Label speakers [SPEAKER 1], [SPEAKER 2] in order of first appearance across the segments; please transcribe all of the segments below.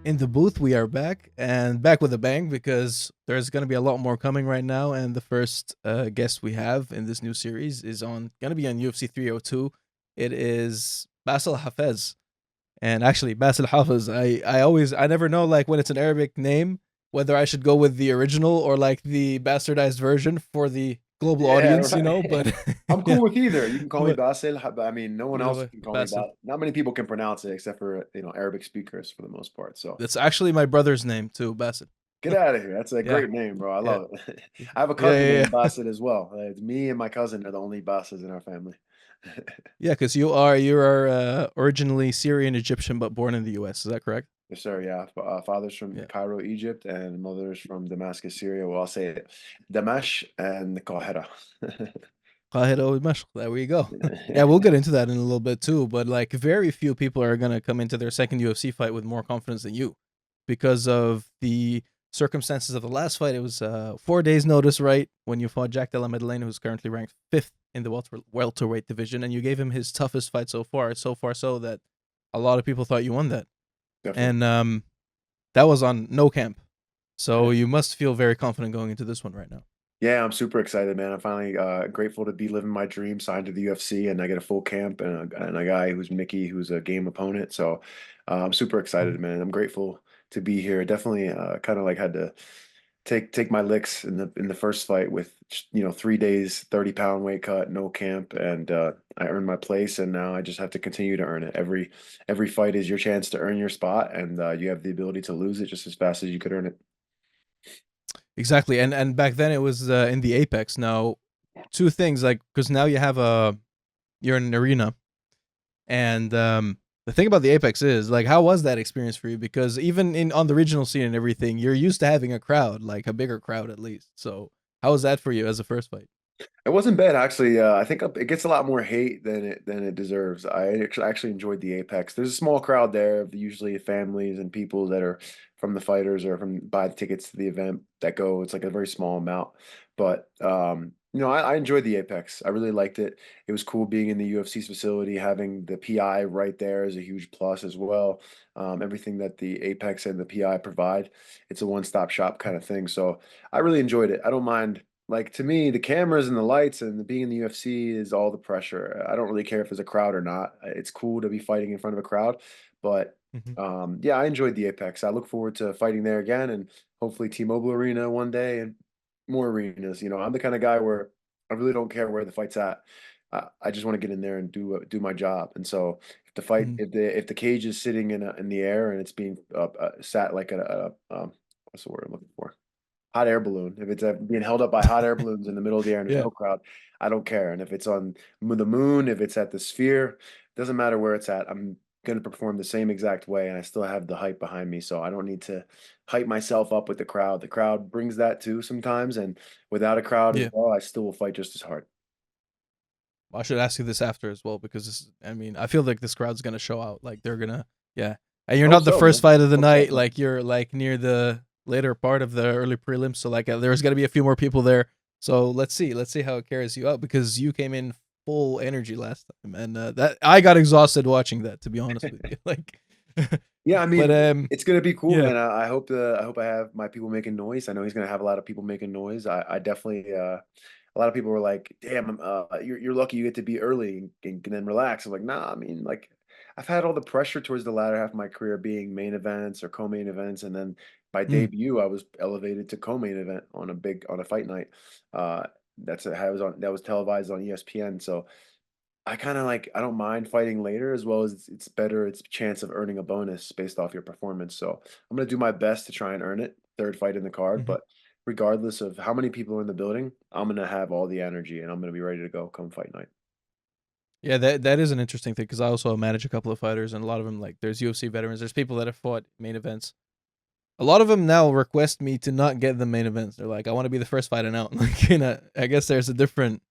[SPEAKER 1] In the booth, we are back and back with a bang because there's going to be a lot more coming right now. And the first guest we have in this new series is on going to be on UFC 302. It is Bassil Hafez. And actually, Bassil Hafez, I never know like when it's an Arabic name whether I should go with the original or like the bastardized version for the global
[SPEAKER 2] Yeah,
[SPEAKER 1] audience,
[SPEAKER 2] right.
[SPEAKER 1] but
[SPEAKER 2] I'm
[SPEAKER 1] yeah,
[SPEAKER 2] cool with either. You can call me
[SPEAKER 1] but
[SPEAKER 2] Bassil, but I mean, no one else can call me
[SPEAKER 1] Bassil.
[SPEAKER 2] Bassil. Not many people can pronounce it except for, Arabic speakers for the most part. So
[SPEAKER 1] That's actually my brother's name too, Bassil.
[SPEAKER 2] get out of here. That's a
[SPEAKER 1] Yeah,
[SPEAKER 2] great name, bro. I
[SPEAKER 1] yeah,
[SPEAKER 2] love it. I have a
[SPEAKER 1] yeah,
[SPEAKER 2] cousin
[SPEAKER 1] yeah,
[SPEAKER 2] named
[SPEAKER 1] yeah.
[SPEAKER 2] Bassil as well. It's me and my cousin are the only Bassils in our family.
[SPEAKER 1] Yeah, because you are originally Syrian Egyptian, but born in the U.S. Is that correct?
[SPEAKER 2] Yes, sir. Yeah. Father's from
[SPEAKER 1] Yeah.
[SPEAKER 2] Cairo, Egypt, and mother's from Damascus, Syria. Well, I'll say it. Damash and the Qahira.
[SPEAKER 1] Qahira Dimashq. There we go. Yeah, we'll get into that in a little bit too. But like, very few people are gonna come into their second UFC fight with more confidence than you, because of the circumstances of the last fight. It was 4 days notice, right? When you fought Jack Della Maddalena, who's currently ranked fifth in the welterweight division, and you gave him his toughest fight so far. So far, so that a lot of people thought you won that,
[SPEAKER 2] Definitely.
[SPEAKER 1] and that was on no camp. So you must feel very confident going into this one right now.
[SPEAKER 2] Yeah, I'm super excited, man. I'm finally grateful to be living my dream, signed to the UFC, and I get a full camp and a guy who's Mickey, who's a game opponent. So I'm super excited,
[SPEAKER 1] Mhm.
[SPEAKER 2] man. I'm grateful to be here. Definitely kind of like had to take my licks in the first fight with 3 days, 30-pound weight cut, no camp, and I earned my place, and now I just have to continue to earn it. Every fight is your chance to earn your spot, and you have the ability to lose it just as fast as you could earn it.
[SPEAKER 1] Exactly, and back then it was in the Apex. Now, two things like because now you're in an arena, and the thing about the Apex is like how was that experience for you? Because even in on the regional scene and everything, you're used to having a crowd, like a bigger crowd at least. So how was that for you as a first fight?
[SPEAKER 2] It wasn't bad actually. I think it gets a lot more hate than it deserves. I actually enjoyed the Apex. There's a small crowd there, of usually families and people that are from the fighters or from buy the tickets to the event that go. It's like a very small amount, but I enjoyed the Apex. I really liked it. It was cool being in the UFC's facility, having the PI right there is a huge plus as well. Everything that the Apex and the PI provide, it's a one-stop shop kind of thing. So I really enjoyed it. I don't mind. Like to me, the cameras and the lights and the being in the UFC is all the pressure. I don't really care if there's a crowd or not. It's cool to be fighting in front of a crowd, but
[SPEAKER 1] Mhm.
[SPEAKER 2] yeah, I enjoyed the Apex. I look forward to fighting there again and hopefully T-Mobile Arena one day and more arenas. I'm the kind of guy where I really don't care where the fight's at. I just want to get in there and do my job. And so if the fight,
[SPEAKER 1] Mhm.
[SPEAKER 2] if the cage is sitting in the air and it's being sat like what's the word I'm looking for? Hot air balloon. If it's being held up by hot air balloons in the middle of the air and there's
[SPEAKER 1] Yeah.
[SPEAKER 2] no crowd, I don't care. And if it's on the moon, if it's at the sphere, doesn't matter where it's at. I'm going to perform the same exact way, and I still have the hype behind me, so I don't need to hype myself up with the crowd. The crowd brings that too sometimes, and without a crowd as
[SPEAKER 1] Yeah.
[SPEAKER 2] well, I still will fight just as hard.
[SPEAKER 1] I should ask you this after as well because I mean, I feel like this crowd's gonna show out. Like they're gonna, yeah. And you're
[SPEAKER 2] Hope
[SPEAKER 1] not the
[SPEAKER 2] so,
[SPEAKER 1] first
[SPEAKER 2] man.
[SPEAKER 1] fight of the
[SPEAKER 2] Hope so,
[SPEAKER 1] night.
[SPEAKER 2] bro.
[SPEAKER 1] Like you're like near the later part of the early prelims. So like there's gonna be a few more people there. So let's see how it carries you out because you came in full energy last time, and that I got exhausted watching that. To be honest with you, like,
[SPEAKER 2] Yeah, I
[SPEAKER 1] but
[SPEAKER 2] mean, it's gonna be cool,
[SPEAKER 1] yeah.
[SPEAKER 2] man. I hope I have my people making noise. I know he's gonna have a lot of people making noise. I definitely a lot of people were like, "Damn, you're lucky you get to be early and then relax." I'm like, "Nah, I mean, like, I've had all the pressure towards the latter half of my career being main events or co-main events, and then by
[SPEAKER 1] Mm,
[SPEAKER 2] debut, I was elevated to co-main event on a fight night. Uh, that was televised on ESPN, so I kinda like I don't mind fighting later as well as it's better it's a chance of earning a bonus based off your performance, so I'm gonna do my best to try and earn it, 3rd fight in the card,
[SPEAKER 1] mhm.
[SPEAKER 2] but regardless of how many people are in the building, I'm gonna have all the energy, and I'm gonna be ready to go come fight night.
[SPEAKER 1] Yeah, that is an interesting thing because I also manage a couple of fighters, and a lot of them like there's UFC veterans. There's people that have fought main events. A lot of them now request me to not get the main events. They're like, I want to be the first fight and out. Like, I guess there's a different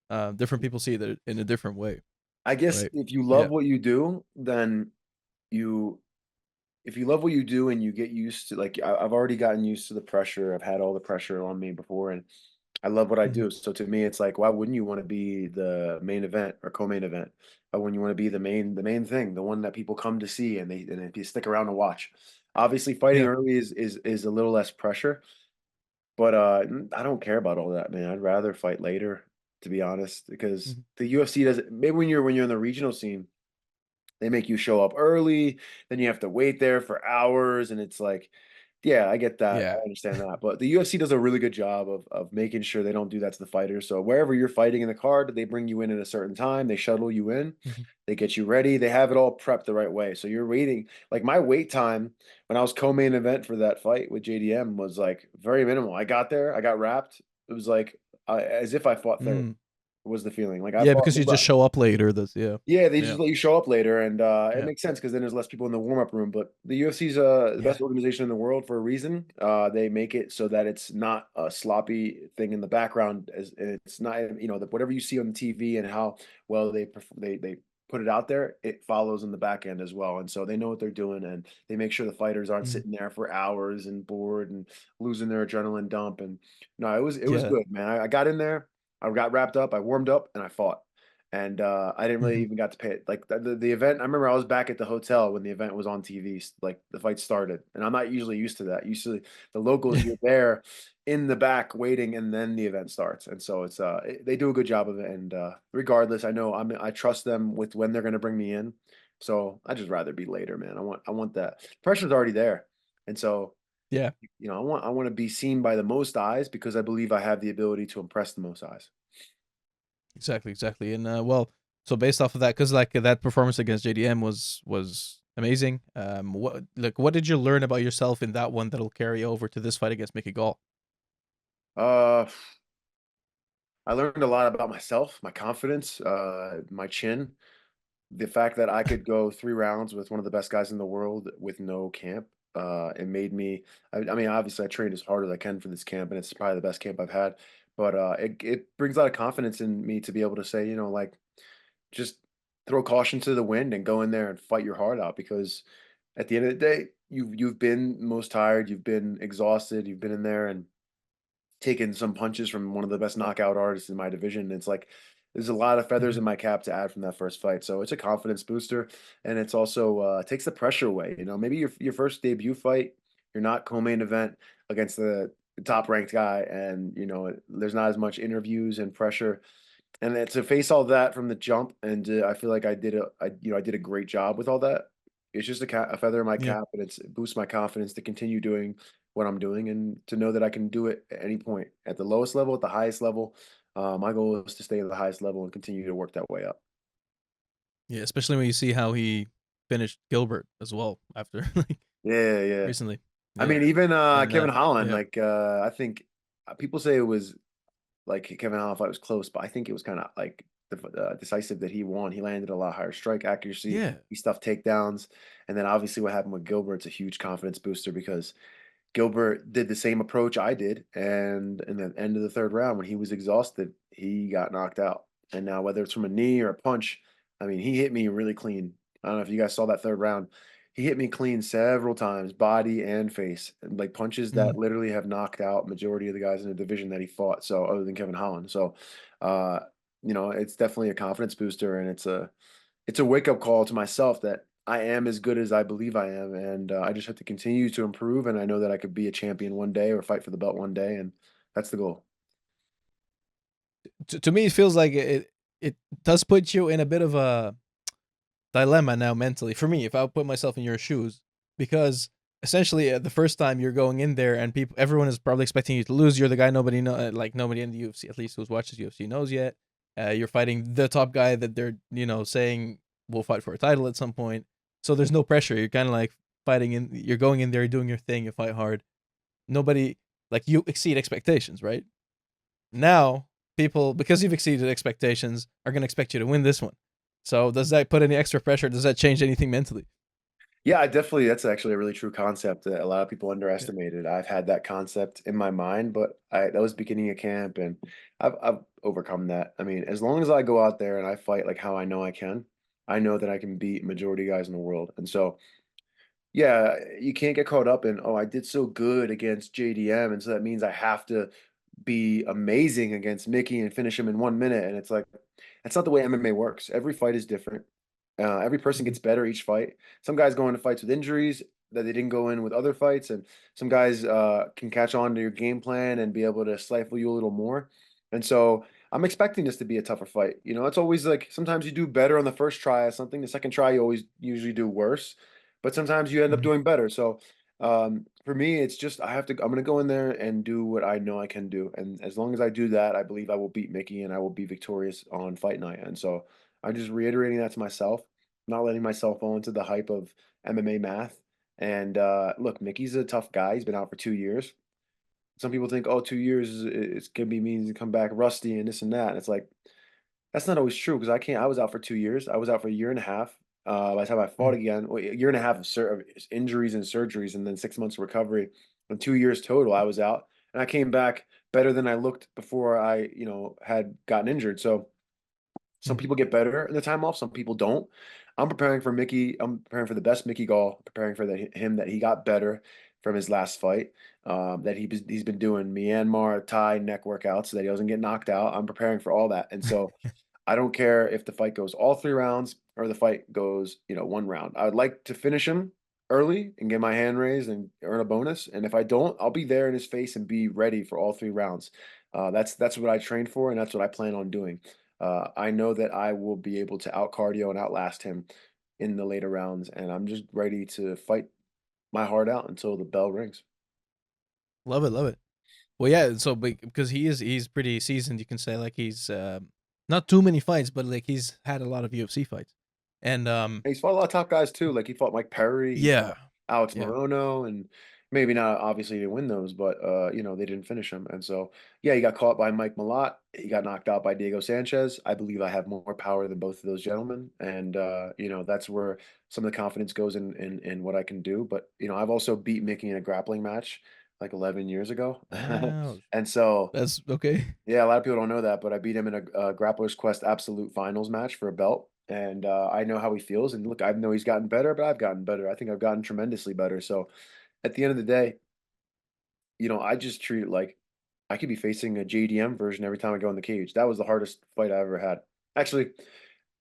[SPEAKER 1] people see it in a different way,
[SPEAKER 2] I guess
[SPEAKER 1] right?
[SPEAKER 2] if you love
[SPEAKER 1] Yeah.
[SPEAKER 2] what you do, then you if you love what you do and you get used to like I've already gotten used to the pressure. I've had all the pressure on me before and I love what I
[SPEAKER 1] Mhm.
[SPEAKER 2] do. So to me it's like why wouldn't you want to be the main event or co-main event? Why wouldn't you want to be the main thing, the one that people come to see and they stick around to watch? Obviously, fighting
[SPEAKER 1] Yeah.
[SPEAKER 2] early is a little less pressure, but I don't care about all that, man. I'd rather fight later, to be honest, because
[SPEAKER 1] Mhm.
[SPEAKER 2] the UFC doesn't. Maybe when you're in the regional scene, they make you show up early, then you have to wait there for hours, and it's like, yeah, I get that.
[SPEAKER 1] Yeah.
[SPEAKER 2] I understand that. But the UFC does a really good job of making sure they don't do that to the fighters. So wherever you're fighting in the card, they bring you in at a certain time, they shuttle you in,
[SPEAKER 1] Mhm.
[SPEAKER 2] they get you ready, they have it all prepped the right way. So you're waiting. Like my wait time when I was co-main event for that fight with JDM was like very minimal. I got there, I got wrapped. It was like as if I fought third
[SPEAKER 1] Mm.
[SPEAKER 2] was the feeling. Like I
[SPEAKER 1] Yeah,
[SPEAKER 2] fought
[SPEAKER 1] because you just show up later. That's yeah.
[SPEAKER 2] yeah, they
[SPEAKER 1] Yeah.
[SPEAKER 2] just let you show up later, and it
[SPEAKER 1] Yeah.
[SPEAKER 2] makes sense because then there's less people in the warm-up room. But the UFC's the
[SPEAKER 1] Yeah.
[SPEAKER 2] best organization in the world for a reason. They make it so that it's not a sloppy thing in the background. As it's not, whatever you see on the TV and how well they put it out there, it follows in the back end as well. And so they know what they're doing, and they make sure the fighters aren't
[SPEAKER 1] Mhm.
[SPEAKER 2] sitting there for hours and bored and losing their adrenaline dump. And no, it was
[SPEAKER 1] Yeah.
[SPEAKER 2] good, man. I got in there, I got wrapped up, I warmed up, and I fought. And I didn't really
[SPEAKER 1] Mhm.
[SPEAKER 2] even got to pay it. Like the event, I remember I was back at the hotel when the event was on TV, like the fight started, and I'm not usually used to that. Usually, the locals, you're there in the back waiting, and then the event starts. And so they do a good job of it. And regardless, I know I trust them with when they're going to bring me in. So I just rather be later, man. I want that pressure's already there, and so
[SPEAKER 1] Yeah.
[SPEAKER 2] I want to be seen by the most eyes because I believe I have the ability to impress the most eyes.
[SPEAKER 1] Exactly. Exactly. And well, so based off of that, because like that performance against JDM was amazing. What did you learn about yourself in that one that'll carry over to this fight against Mickey Gall?
[SPEAKER 2] Uh, I learned a lot about myself, my confidence, my chin, the fact that I could go 3 rounds with one of the best guys in the world with no camp. It made me. I mean, obviously, I trained as hard as I can for this camp, and it's probably the best camp I've had. But it brings a lot of confidence in me to be able to say, like, just throw caution to the wind and go in there and fight your heart out because at the end of the day, you've been most tired, you've been exhausted, you've been in there and taken some punches from one of the best knockout artists in my division. It's like there's a lot of feathers
[SPEAKER 1] Mhm.
[SPEAKER 2] in my cap to add from that first fight. So it's a confidence booster, and it's also takes the pressure away. Maybe your first debut fight, you're not co-main event against the top ranked guy, and there's not as much interviews and pressure. And then to face all that from the jump, and I feel like I did a great job with all that. It's just a feather in my
[SPEAKER 1] Yeah.
[SPEAKER 2] cap, and it boosts my confidence to continue doing what I'm doing, and to know that I can do it at any point, at the lowest level, at the highest level. My goal is to stay at the highest level and continue to work that way up.
[SPEAKER 1] Yeah. Especially when you see how he finished Gilbert as well after like
[SPEAKER 2] Yeah, yeah.
[SPEAKER 1] recently.
[SPEAKER 2] I
[SPEAKER 1] Yeah.
[SPEAKER 2] mean, even
[SPEAKER 1] And
[SPEAKER 2] Kevin Holland,
[SPEAKER 1] yeah.
[SPEAKER 2] like I think people say it was like Kevin Holland fight was close, but I think it was kind of like decisive that he won. He landed a lot higher strike accuracy.
[SPEAKER 1] Yeah.
[SPEAKER 2] He stuffed takedowns, and then obviously what happened with Gilbert's a huge confidence booster because Gilbert did the same approach I did, and in the end of the third round, when he was exhausted, he got knocked out. And now, whether it's from a knee or a punch, I mean, he hit me really clean. I don't know if you guys saw that third round. He hit me clean several times, body and face, and like punches that
[SPEAKER 1] Mhm.
[SPEAKER 2] literally have knocked out majority of the guys in the division that he fought. So, other than Kevin Holland, so uh, it's definitely a confidence booster, and it's a wake up call to myself that I am as good as I believe I am, and I just have to continue to improve. And I know that I could be a champion one day or fight for the belt one day, and that's the goal.
[SPEAKER 1] To me, it feels like it does put you in a bit of a dilemma now mentally for me if I put myself in your shoes because essentially the first time you're going in there and everyone is probably expecting you to lose. You're the guy nobody know like nobody in the UFC at least who's watches UFC knows yet. You're fighting the top guy that they're saying will fight for a title at some point. So there's no pressure. You're kind of like fighting in. You're going in there, doing your thing. You fight hard. Nobody like you exceed expectations, right? Now people because you've exceeded expectations are gonna expect you to win this one. So does that put any extra pressure? Does that change anything mentally?
[SPEAKER 2] Yeah, I definitely. That's actually a really true concept that a lot of people
[SPEAKER 1] Yeah.
[SPEAKER 2] underestimated. I've had that concept in my mind, but that was beginning of camp, and I've overcome that. I mean, as long as I go out there and I fight like how I know I can, I know that I can beat majority guys in the world. And so yeah, you can't get caught up in, "Oh, I did so good against JDM, and so that means I have to be amazing against Mickey and finish him in 1 minute," and it's like, that's not the way MMA works. Every fight is different. Every person
[SPEAKER 1] Mhm.
[SPEAKER 2] gets better each fight. Some guys go into fights with injuries, that they didn't go in with other fights, and some guys can catch on to your game plan and be able to stifle you a little more. And so I'm expecting this to be a tougher fight. You know, it's always like sometimes you do better on the first try at something, the second try you always usually do worse, but sometimes you end up
[SPEAKER 1] Mhm.
[SPEAKER 2] doing better. So for me, it's just I'm gonna go in there and do what I know I can do, and as long as I do that, I believe I will beat Mickey and I will be victorious on fight night. And so I'm just reiterating that to myself, not letting myself fall into the hype of MMA math. And look, Mickey's a tough guy. He's been out for 2 years. Some people think, oh, 2 years is it's gonna be means to come back rusty and this and that. And it's like that's not always true because I can't. I was out for 2 years. I was out for a year and a half. By the time I fought
[SPEAKER 1] Mhm.
[SPEAKER 2] again, well, a year and a half of, of injuries and surgeries, and then 6 months of recovery. And 2 years total, I was out, and I came back better than I looked before I, had gotten injured. So some
[SPEAKER 1] Mhm.
[SPEAKER 2] people get better in the time off, some people don't. I'm preparing for Mickey. I'm preparing for the best Mickey Gall, preparing for him that he got better from his last fight. That he's been doing Myanmar Thai neck workouts so that he doesn't get knocked out. I'm preparing for all that, and so I don't care if the fight goes all 3 rounds or the fight goes, 1 round. I would like to finish him early and get my hand raised and earn a bonus. And if I don't, I'll be there in his face and be ready for all 3 rounds. That's what I trained for, and that's what I plan on doing. I know that I will be able to out cardio and outlast him in the later rounds, and I'm just ready to fight my heart out until the bell rings.
[SPEAKER 1] Love it, love it. Well, yeah. So because he's pretty seasoned, you can say like he's not too many fights, but like he's had a lot of UFC fights, and
[SPEAKER 2] He's fought a lot of top guys too. Like he fought Mike Perry, he
[SPEAKER 1] yeah,
[SPEAKER 2] fought Alex
[SPEAKER 1] yeah.
[SPEAKER 2] Morono, and maybe not obviously he didn't win those, but they didn't finish him. And so yeah, he got caught by Mike Malott. He got knocked out by Diego Sanchez. I believe I have more power than both of those gentlemen. And that's where some of the confidence goes in what I can do. But I've also beat Mickey in a grappling match like 11 years ago.
[SPEAKER 1] Wow,
[SPEAKER 2] And so
[SPEAKER 1] that's okay.
[SPEAKER 2] yeah, a lot of people don't know that, but I beat him in a Grappler's Quest Absolute Finals match for a belt, and I know how he feels. And look, I know he's gotten better, but I've gotten better. I think I've gotten tremendously better. So at the end of the day, I just treat it like I could be facing a JDM version every time I go in the cage. That was the hardest fight I ever had. Actually,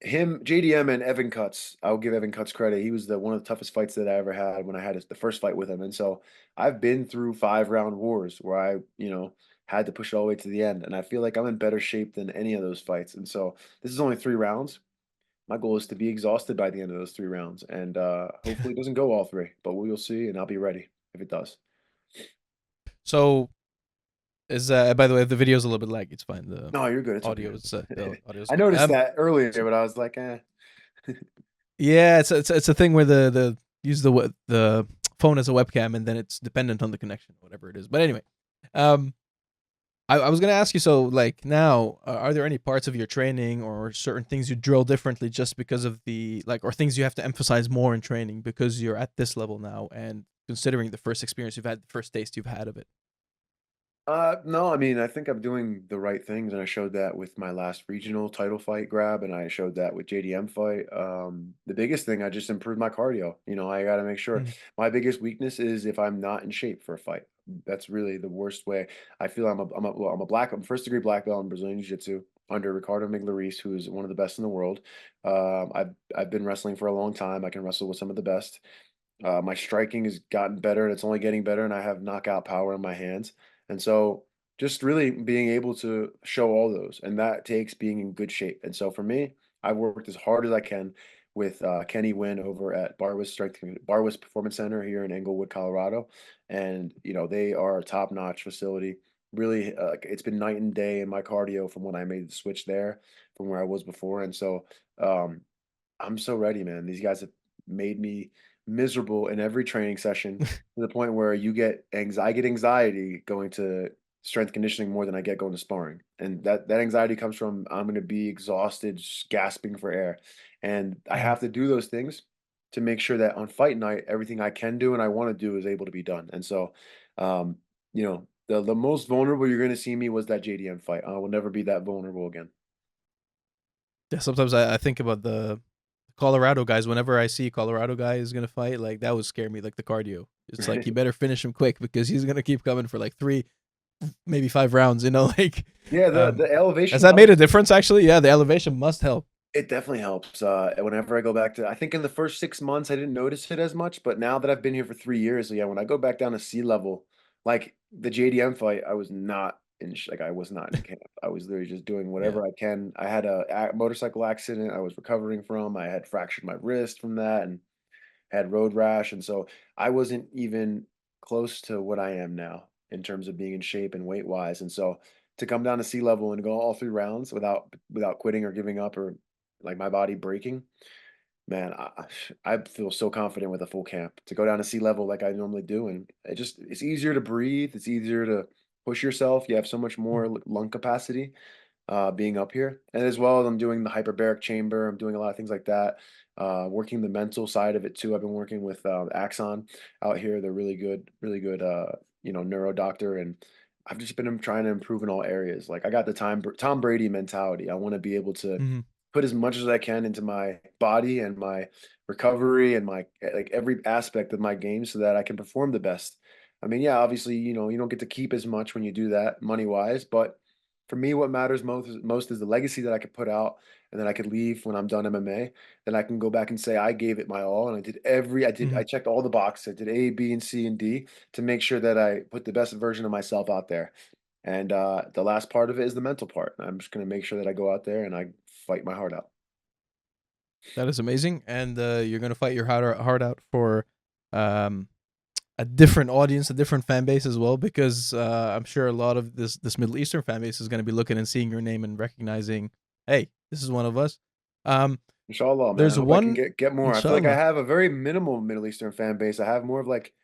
[SPEAKER 2] him, JDM, and Evan Cuts. I'll give Evan Cuts credit. He was the one of the toughest fights that I ever had when I had the first fight with him. And so I've been through 5 round wars where I, had to push it all the way to the end. And I feel like I'm in better shape than any of those fights. And so this is only 3 rounds. My goal is to be exhausted by the end of those 3 rounds. And hopefully it doesn't go all three, but we'll see. And I'll be ready if it does.
[SPEAKER 1] So is by the way, if the video's a little bit laggy, it's fine. The
[SPEAKER 2] No, you're good. It's okay.
[SPEAKER 1] audio's
[SPEAKER 2] I
[SPEAKER 1] good.
[SPEAKER 2] noticed that earlier, but I was like, eh.
[SPEAKER 1] Yeah, it's a thing where the use the phone as a webcam, and then it's dependent on the connection, whatever it is. But anyway, um, I was gonna ask you. So, like now, are there any parts of your training or certain things you drill differently just because of the like, or things you have to emphasize more in training because you're at this level now, and considering the first experience you've had, the first taste you've had of it?
[SPEAKER 2] No, I mean, I think I'm doing the right things, and I showed that with my last regional title fight grab, and I showed that with JDM fight. The biggest thing, I just improved my cardio. I got to make sure.
[SPEAKER 1] Mm.
[SPEAKER 2] My biggest weakness is if I'm not in shape for a fight. That's really the worst way. I feel I'm first degree black belt in Brazilian Jiu-Jitsu under Ricardo Miglioris, who is one of the best in the world. I've been wrestling for a long time. I can wrestle with some of the best. My striking has gotten better and it's only getting better, and I have knockout power in my hands. And so just really being able to show all those, and that takes being in good shape. And so for me, I've worked as hard as I can with Kenny Wynn over at Barwis Performance Center here in Englewood, Colorado. And they are a top-notch facility. Really, it's been night and day in my cardio from when I made the switch there from where I was before. And so um, I'm so ready, man. These guys have made me miserable in every training session to the point where I get anxiety going to strength conditioning more than I get going to sparring. And that anxiety comes from I'm going to be exhausted, just gasping for air. And I
[SPEAKER 1] Mhm.
[SPEAKER 2] have to do those things to make sure that on fight night, everything I can do and I want to do is able to be done. And so, the most vulnerable you're going to see me was that JDM fight. I will never be that vulnerable again.
[SPEAKER 1] Yeah, sometimes I think about the Colorado guys. Whenever I see Colorado guy is gonna fight, like that would scare me. Like the cardio, it's like you better finish him quick because he's gonna keep coming for like three, maybe 5 rounds. Like,
[SPEAKER 2] Yeah, the
[SPEAKER 1] um, has
[SPEAKER 2] elevation
[SPEAKER 1] that made a
[SPEAKER 2] helps.
[SPEAKER 1] difference? Actually, yeah, the elevation must help.
[SPEAKER 2] It definitely helps. Whenever I go back to, I think in the first 6 months I didn't notice it as much, but now that I've been here for 3 years, yeah, when I go back down to sea level, like the JDM fight, I was not in, like I was not in camp. I was literally just doing
[SPEAKER 1] Yeah.
[SPEAKER 2] whatever I can. I had a motorcycle accident I was recovering from. I had fractured my wrist from that and had road rash, and so I wasn't even close to what I am now in terms of being in shape and weight wise. And so to come down to sea level and go all 3 rounds without quitting or giving up or like my body breaking, man, I feel so confident with a full camp to go down to sea level like I normally do, and it's easier to breathe. It's easier to push yourself. You have so much more
[SPEAKER 1] Mhm.
[SPEAKER 2] lung capacity being up here. And as well as I'm doing the hyperbaric chamber, I'm doing a lot of things like that. Working the mental side of it too. I've been working with Axon out here. They're really good, neuro doctor. And I've just been trying to improve in all areas. Like I got the Tom Brady mentality. I want to be able to
[SPEAKER 1] Mhm.
[SPEAKER 2] put as much as I can into my body and my recovery and my like every aspect of my game so that I can perform the best. I mean, yeah, obviously, you don't get to keep as much when you do that money wise, but for me, what matters most is the legacy that I could put out and then I could leave when I'm done MMA. Then I can go back and say I gave it my all and I
[SPEAKER 1] Mhm.
[SPEAKER 2] checked all the boxes. I did A, B, and C and D to make sure that I put the best version of myself out there. And the last part of it is the mental part. I'm just gonna make sure that I go out there and I fight my heart out.
[SPEAKER 1] That is amazing, and you're gonna fight your heart out for um, a different audience, a different fan base as well, because I'm sure a lot of this Middle Eastern fan base is gonna be looking and seeing your name and recognizing, hey, this is one of us. Um,
[SPEAKER 2] Inshallah, man. I
[SPEAKER 1] there's
[SPEAKER 2] hope I can
[SPEAKER 1] one,
[SPEAKER 2] get more. I feel like I
[SPEAKER 1] inshallah.
[SPEAKER 2] have a very minimal Middle Eastern fan base. I have more of like,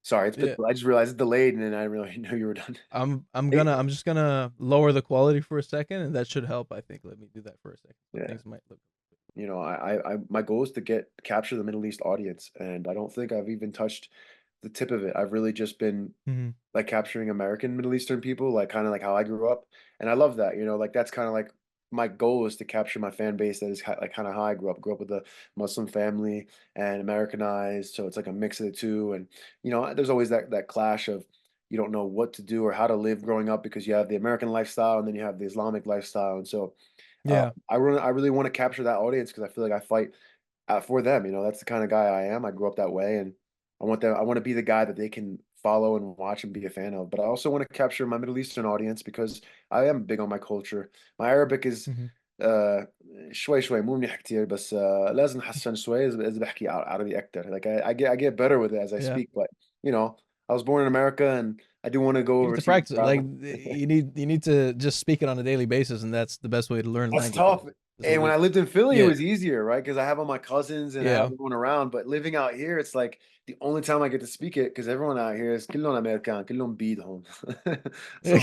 [SPEAKER 2] sorry,
[SPEAKER 1] Yeah,
[SPEAKER 2] I just realized it's delayed and then I didn't really know you were done.
[SPEAKER 1] I'm just gonna lower the quality for a second, and that should help. I think. Let me do that for a second, so
[SPEAKER 2] Yeah.
[SPEAKER 1] things might look.
[SPEAKER 2] My goal is to capture the Middle East audience, and I don't think I've even touched the tip of it. I've really just been
[SPEAKER 1] Mhm.
[SPEAKER 2] like capturing American Middle Eastern people, like kind of like how I grew up, and I love that. Like that's kind of like my goal is to capture my fan base that is like kind of how I grew up. Grew up with a Muslim family and Americanized, so it's like a mix of the two. And there's always that clash of you don't know what to do or how to live growing up because you have the American lifestyle and then you have the Islamic lifestyle, and so
[SPEAKER 1] Yeah.
[SPEAKER 2] I really want to capture that audience because I feel like I fight for them. That's the kind of guy I am. I grew up that way, and I want to be the guy that they can follow and watch and be a fan of. But I also want to capture my Middle Eastern audience because I am big on my culture. My Arabic is
[SPEAKER 1] Mhm.
[SPEAKER 2] آه شوي شوي مو منيح كتير بس لازم أحسن شوي إذا بحكي عربي أكتر. Like I get better with it as I
[SPEAKER 1] Yeah.
[SPEAKER 2] speak. But you know, I was born in America and I do want to go
[SPEAKER 1] You need to
[SPEAKER 2] overseas and
[SPEAKER 1] practice it. Like
[SPEAKER 2] travel.
[SPEAKER 1] you need to just speak it on a daily basis, and that's the best way to learn
[SPEAKER 2] That's
[SPEAKER 1] languages.
[SPEAKER 2] tough.
[SPEAKER 1] Is
[SPEAKER 2] And
[SPEAKER 1] at
[SPEAKER 2] when I
[SPEAKER 1] least
[SPEAKER 2] lived in Philly, it
[SPEAKER 1] yeah,
[SPEAKER 2] was easier, right? Because I have all my cousins and I have
[SPEAKER 1] yeah.
[SPEAKER 2] everyone around. But living out here, it's like the only time I get to speak it because everyone out here is كلهم أمريكان, كلهم بيدهم. So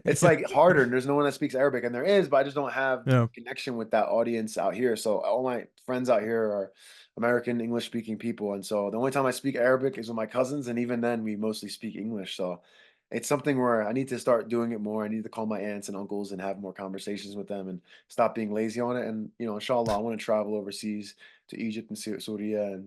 [SPEAKER 2] it's like harder, and there's no one that speaks Arabic, and there is, but I just don't have
[SPEAKER 1] Yeah.
[SPEAKER 2] the connection with that audience out here. So all my friends out here are American English speaking people, and so the only time I speak Arabic is with my cousins, and even then we mostly speak English. So it's something where I need to start doing it more. I need to call my aunts and uncles and have more conversations with them and stop being lazy on it. And inshallah, I want to travel overseas to Egypt and Syria, and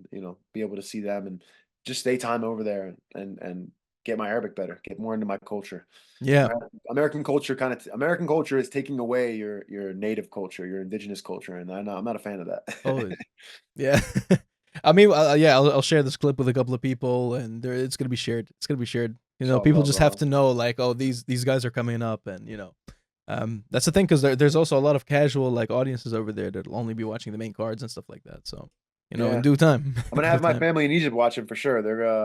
[SPEAKER 2] be able to see them and just stay time over there and get my Arabic better, get more into my culture.
[SPEAKER 1] Yeah.
[SPEAKER 2] American culture is taking away your native culture, your indigenous culture, and I'm not a fan of that.
[SPEAKER 1] Always. Yeah. I mean, yeah, I'll share this clip with a couple of people, and it's gonna be shared. It's gonna be shared. People
[SPEAKER 2] Inshallah,
[SPEAKER 1] just have
[SPEAKER 2] bro.
[SPEAKER 1] to know, like, oh, these guys are coming up, and that's the thing, because there's also a lot of casual like audiences over there that'll only be watching the main cards and stuff like that. So, in
[SPEAKER 2] Yeah.
[SPEAKER 1] due time,
[SPEAKER 2] I'm gonna
[SPEAKER 1] in due
[SPEAKER 2] have my
[SPEAKER 1] time.
[SPEAKER 2] family in Egypt watching for sure.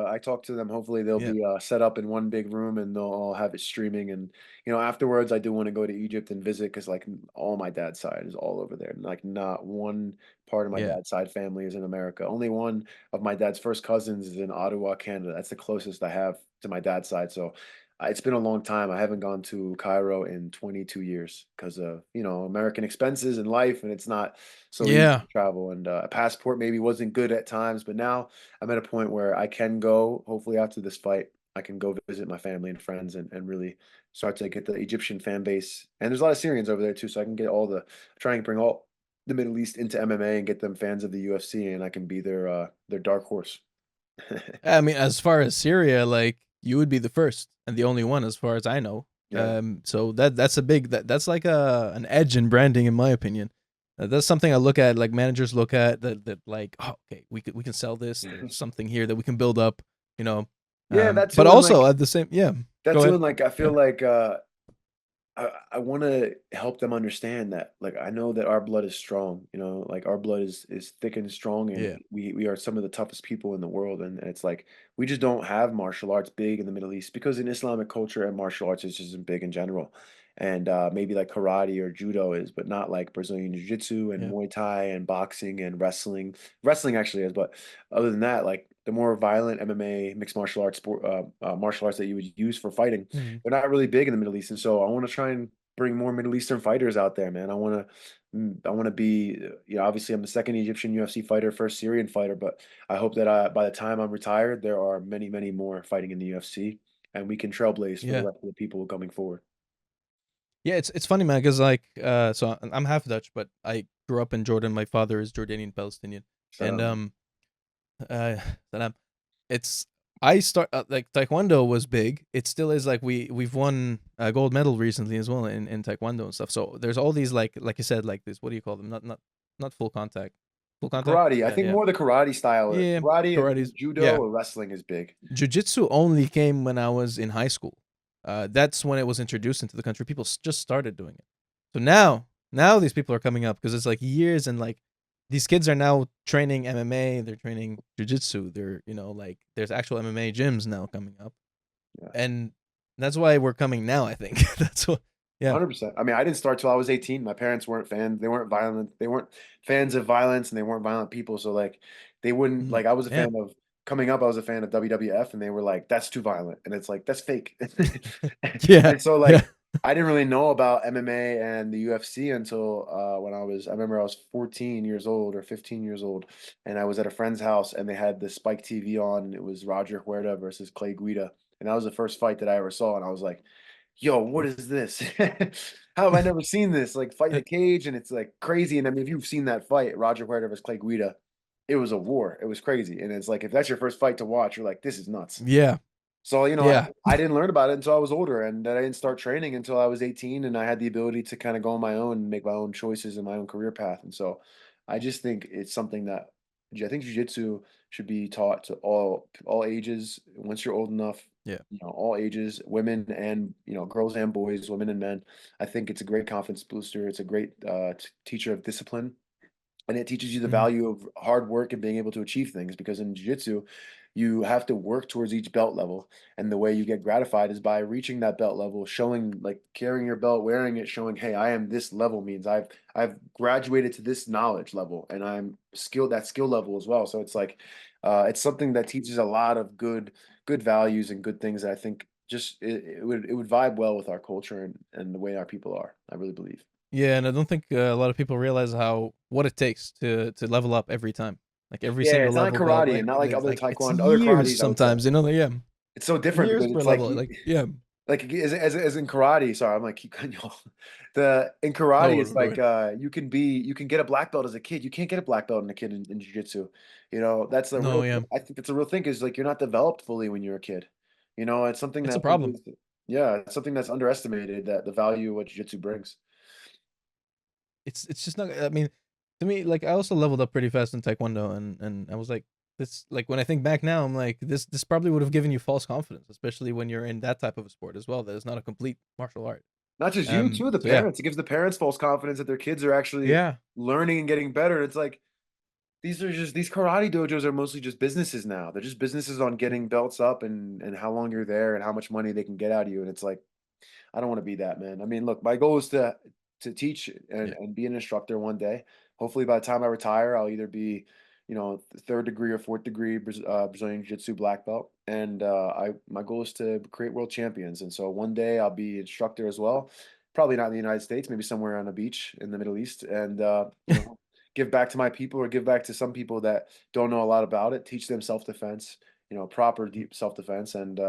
[SPEAKER 2] I talked to them. Hopefully, they'll
[SPEAKER 1] Yeah.
[SPEAKER 2] be set up in one big room and they'll all have it streaming. And afterwards, I do want to go to Egypt and visit because like all my dad's side is all over there. Like not one part of my
[SPEAKER 1] Yeah.
[SPEAKER 2] dad's side family is in America. Only one of my dad's first cousins is in Ottawa, Canada. That's the closest I have to my dad's side. So it's been a long time. I haven't gone to Cairo in 22 years because of American expenses and life, and it's not so easy
[SPEAKER 1] Yeah.
[SPEAKER 2] to travel. And a passport maybe wasn't good at times, but now I'm at a point where I can go. Hopefully, after this fight, I can go visit my family and friends and really start to get the Egyptian fan base. And there's a lot of Syrians over there too, so I can get try and bring all the Middle East into MMA and get them fans of the UFC, and I can be their dark horse.
[SPEAKER 1] I mean, as far as Syria, like, you would be the first and the only one, as far as I know.
[SPEAKER 2] Yeah.
[SPEAKER 1] So that's a big that's like an edge in branding, in my opinion. That's something I look at. Like managers look at that. Like, oh, okay, we can sell this. There's something here that we can build up. You know,
[SPEAKER 2] Yeah, that
[SPEAKER 1] but
[SPEAKER 2] too, and
[SPEAKER 1] also
[SPEAKER 2] like
[SPEAKER 1] at the same, yeah.
[SPEAKER 2] that
[SPEAKER 1] Go
[SPEAKER 2] too,
[SPEAKER 1] ahead.
[SPEAKER 2] and like I
[SPEAKER 1] Yeah.
[SPEAKER 2] feel like I want to help them understand that like I know that our blood is strong, you know, like our blood is thick and strong, and
[SPEAKER 1] Yeah.
[SPEAKER 2] we are some of the toughest people in the world, and it's like we just don't have martial arts big in the Middle East because in Islamic culture and martial arts is just big in general, and maybe like karate or judo is, but not like Brazilian jiu-jitsu and
[SPEAKER 1] Yeah.
[SPEAKER 2] Muay Thai and boxing and wrestling. Wrestling actually is, but other than that, like the more violent MMA, mixed martial arts sport, martial arts that you would use for fighting,
[SPEAKER 1] Mhm.
[SPEAKER 2] they're not really big in the Middle East, and so I want to try and bring more Middle Eastern fighters out there, man. I want to be, you know, obviously I'm the second Egyptian UFC fighter, first Syrian fighter, but I hope that by the time I'm retired, there are many, many more fighting in the UFC, and we can trailblaze for the
[SPEAKER 1] Yeah.
[SPEAKER 2] rest of the people coming forward.
[SPEAKER 1] Yeah, it's funny, man, because like, so I'm half Dutch, but I grew up in Jordan. My father is Jordanian Palestinian, and
[SPEAKER 2] So,
[SPEAKER 1] uh, salam. It's I start like taekwondo was big. It still is. Like we've won a gold medal recently as well in taekwondo and stuff. So there's all these like you said, like this. What do you call them? Not full contact. Full contact.
[SPEAKER 2] karate, I think
[SPEAKER 1] Yeah.
[SPEAKER 2] more the karate style,
[SPEAKER 1] Yeah.
[SPEAKER 2] karate and
[SPEAKER 1] Karate's.
[SPEAKER 2] judo
[SPEAKER 1] Yeah.
[SPEAKER 2] or wrestling is big.
[SPEAKER 1] Jiu-jitsu only came when I was in high school. That's when it was introduced into the country. People just started doing it. So now these people are coming up because it's like years and like these kids are now training MMA. They're training jiu-jitsu. They're like there's actual MMA gyms now coming up,
[SPEAKER 2] Yeah.
[SPEAKER 1] and that's why we're coming now. I think that's what. Yeah.
[SPEAKER 2] 100%. I mean, I didn't start till I was 18. My parents weren't fans. They weren't violent. They weren't fans of violence and they weren't violent people. So like they wouldn't
[SPEAKER 1] Mhm.
[SPEAKER 2] like I was a
[SPEAKER 1] Yeah.
[SPEAKER 2] fan of coming up, I was a fan of WWF and they were like, that's too violent. And it's like, that's fake.
[SPEAKER 1] Yeah.
[SPEAKER 2] And so
[SPEAKER 1] Yeah.
[SPEAKER 2] like I didn't really know about MMA and the UFC until when I remember I was 14 years old or 15 years old and I was at a friend's house and they had the Spike TV on and it was Roger Huerta versus Clay Guida. And that was the first fight that I ever saw. And I was like, yo, what is this? How have I never seen this? Like fight in a cage, and it's like crazy. And I mean, if you've seen that fight, Roger Huerta versus Clay Guida, it was a war. It was crazy. And it's like if that's your first fight to watch, you're like, this is nuts.
[SPEAKER 1] Yeah.
[SPEAKER 2] So, you know,
[SPEAKER 1] Yeah.
[SPEAKER 2] I didn't learn about it until I was older, and I didn't start training until I was 18, and I had the ability to kind of go on my own and make my own choices and my own career path. And so I just think it's something that I think jujitsu should be taught to all ages once you're old enough,
[SPEAKER 1] Yeah.
[SPEAKER 2] you know, all ages, women and, you know, girls and boys, women and men. I think it's a great confidence booster. It's a great teacher of discipline and it teaches you the
[SPEAKER 1] Mhm.
[SPEAKER 2] value of hard work and being able to achieve things because in jiu-jitsu you have to work towards each belt level and the way you get gratified is by reaching that belt level showing like carrying your belt wearing it showing hey I am this level means I've graduated to this knowledge level and I'm skilled that skill level as well so it's like it's something that teaches a lot of good values and good things that I think just it would vibe well with our culture and the way our people are I really believe.
[SPEAKER 1] Yeah, and I don't think a lot of people realize how what it takes to level up every time. Like every
[SPEAKER 2] Yeah,
[SPEAKER 1] single
[SPEAKER 2] it's not like
[SPEAKER 1] level belt,
[SPEAKER 2] karate and
[SPEAKER 1] like
[SPEAKER 2] not like
[SPEAKER 1] there's
[SPEAKER 2] other
[SPEAKER 1] like it's
[SPEAKER 2] taekwondo, other
[SPEAKER 1] years
[SPEAKER 2] karates, I would say.
[SPEAKER 1] sometimes. Yeah,
[SPEAKER 2] It's so different
[SPEAKER 1] years
[SPEAKER 2] because
[SPEAKER 1] per
[SPEAKER 2] it's like
[SPEAKER 1] level. Like yeah.
[SPEAKER 2] like as in karate. Sorry, I'm like keep cutting you off. The in karate, it's
[SPEAKER 1] No, go
[SPEAKER 2] like
[SPEAKER 1] ahead.
[SPEAKER 2] you can get a black belt as a kid. You can't get a black belt in a kid in jiu-jitsu. You know, that's the
[SPEAKER 1] No,
[SPEAKER 2] real.
[SPEAKER 1] yeah,
[SPEAKER 2] I think that's a real thing. Is like you're not developed fully when you're a kid. You know, it's something
[SPEAKER 1] it's a
[SPEAKER 2] that people.
[SPEAKER 1] problem.
[SPEAKER 2] Yeah, it's something that's underestimated. That the value of what jiu-jitsu brings.
[SPEAKER 1] It's just not. I mean, to me, like I also leveled up pretty fast in taekwondo, and I was like, this. Like when I think back now, I'm like, this probably would have given you false confidence, especially when you're in that type of a sport as well. That is not a complete martial art.
[SPEAKER 2] Not just you, too. The
[SPEAKER 1] So yeah,
[SPEAKER 2] parents. It gives the parents false confidence that their kids are actually
[SPEAKER 1] yeah,
[SPEAKER 2] learning and getting better. It's like these karate dojos are mostly just businesses now. They're just businesses on getting belts up and how long you're there and how much money they can get out of you. And it's like, I don't want to be that man. I mean, look, my goal is to teach
[SPEAKER 1] yeah.
[SPEAKER 2] and be an instructor one day. Hopefully by the time I retire, I'll either be, you know, third degree or fourth degree Brazilian Jiu-Jitsu black belt. And I my goal is to create world champions. And so one day I'll be instructor as well. Probably not in the United States, maybe somewhere on a beach in the Middle East. And you know, give back to my people or give back to some people that don't know a lot about it, teach them self-defense, you know, proper deep self-defense and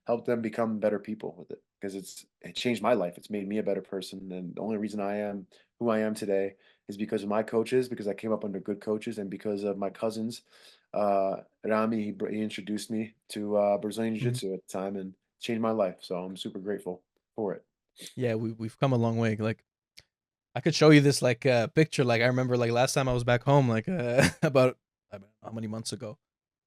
[SPEAKER 2] help them become better people with it because it changed my life. It's made me a better person, and the only reason I am who I am today is because of my coaches, because I came up under good coaches, and because of my cousins. Rami, he introduced me to Brazilian
[SPEAKER 1] Mhm.
[SPEAKER 2] Jiu-Jitsu at the time and changed my life. So I'm super grateful for it.
[SPEAKER 1] Yeah, we've come a long way. Like I could show you this like picture. Like I remember like last time I was back home, like about I don't know how many months ago.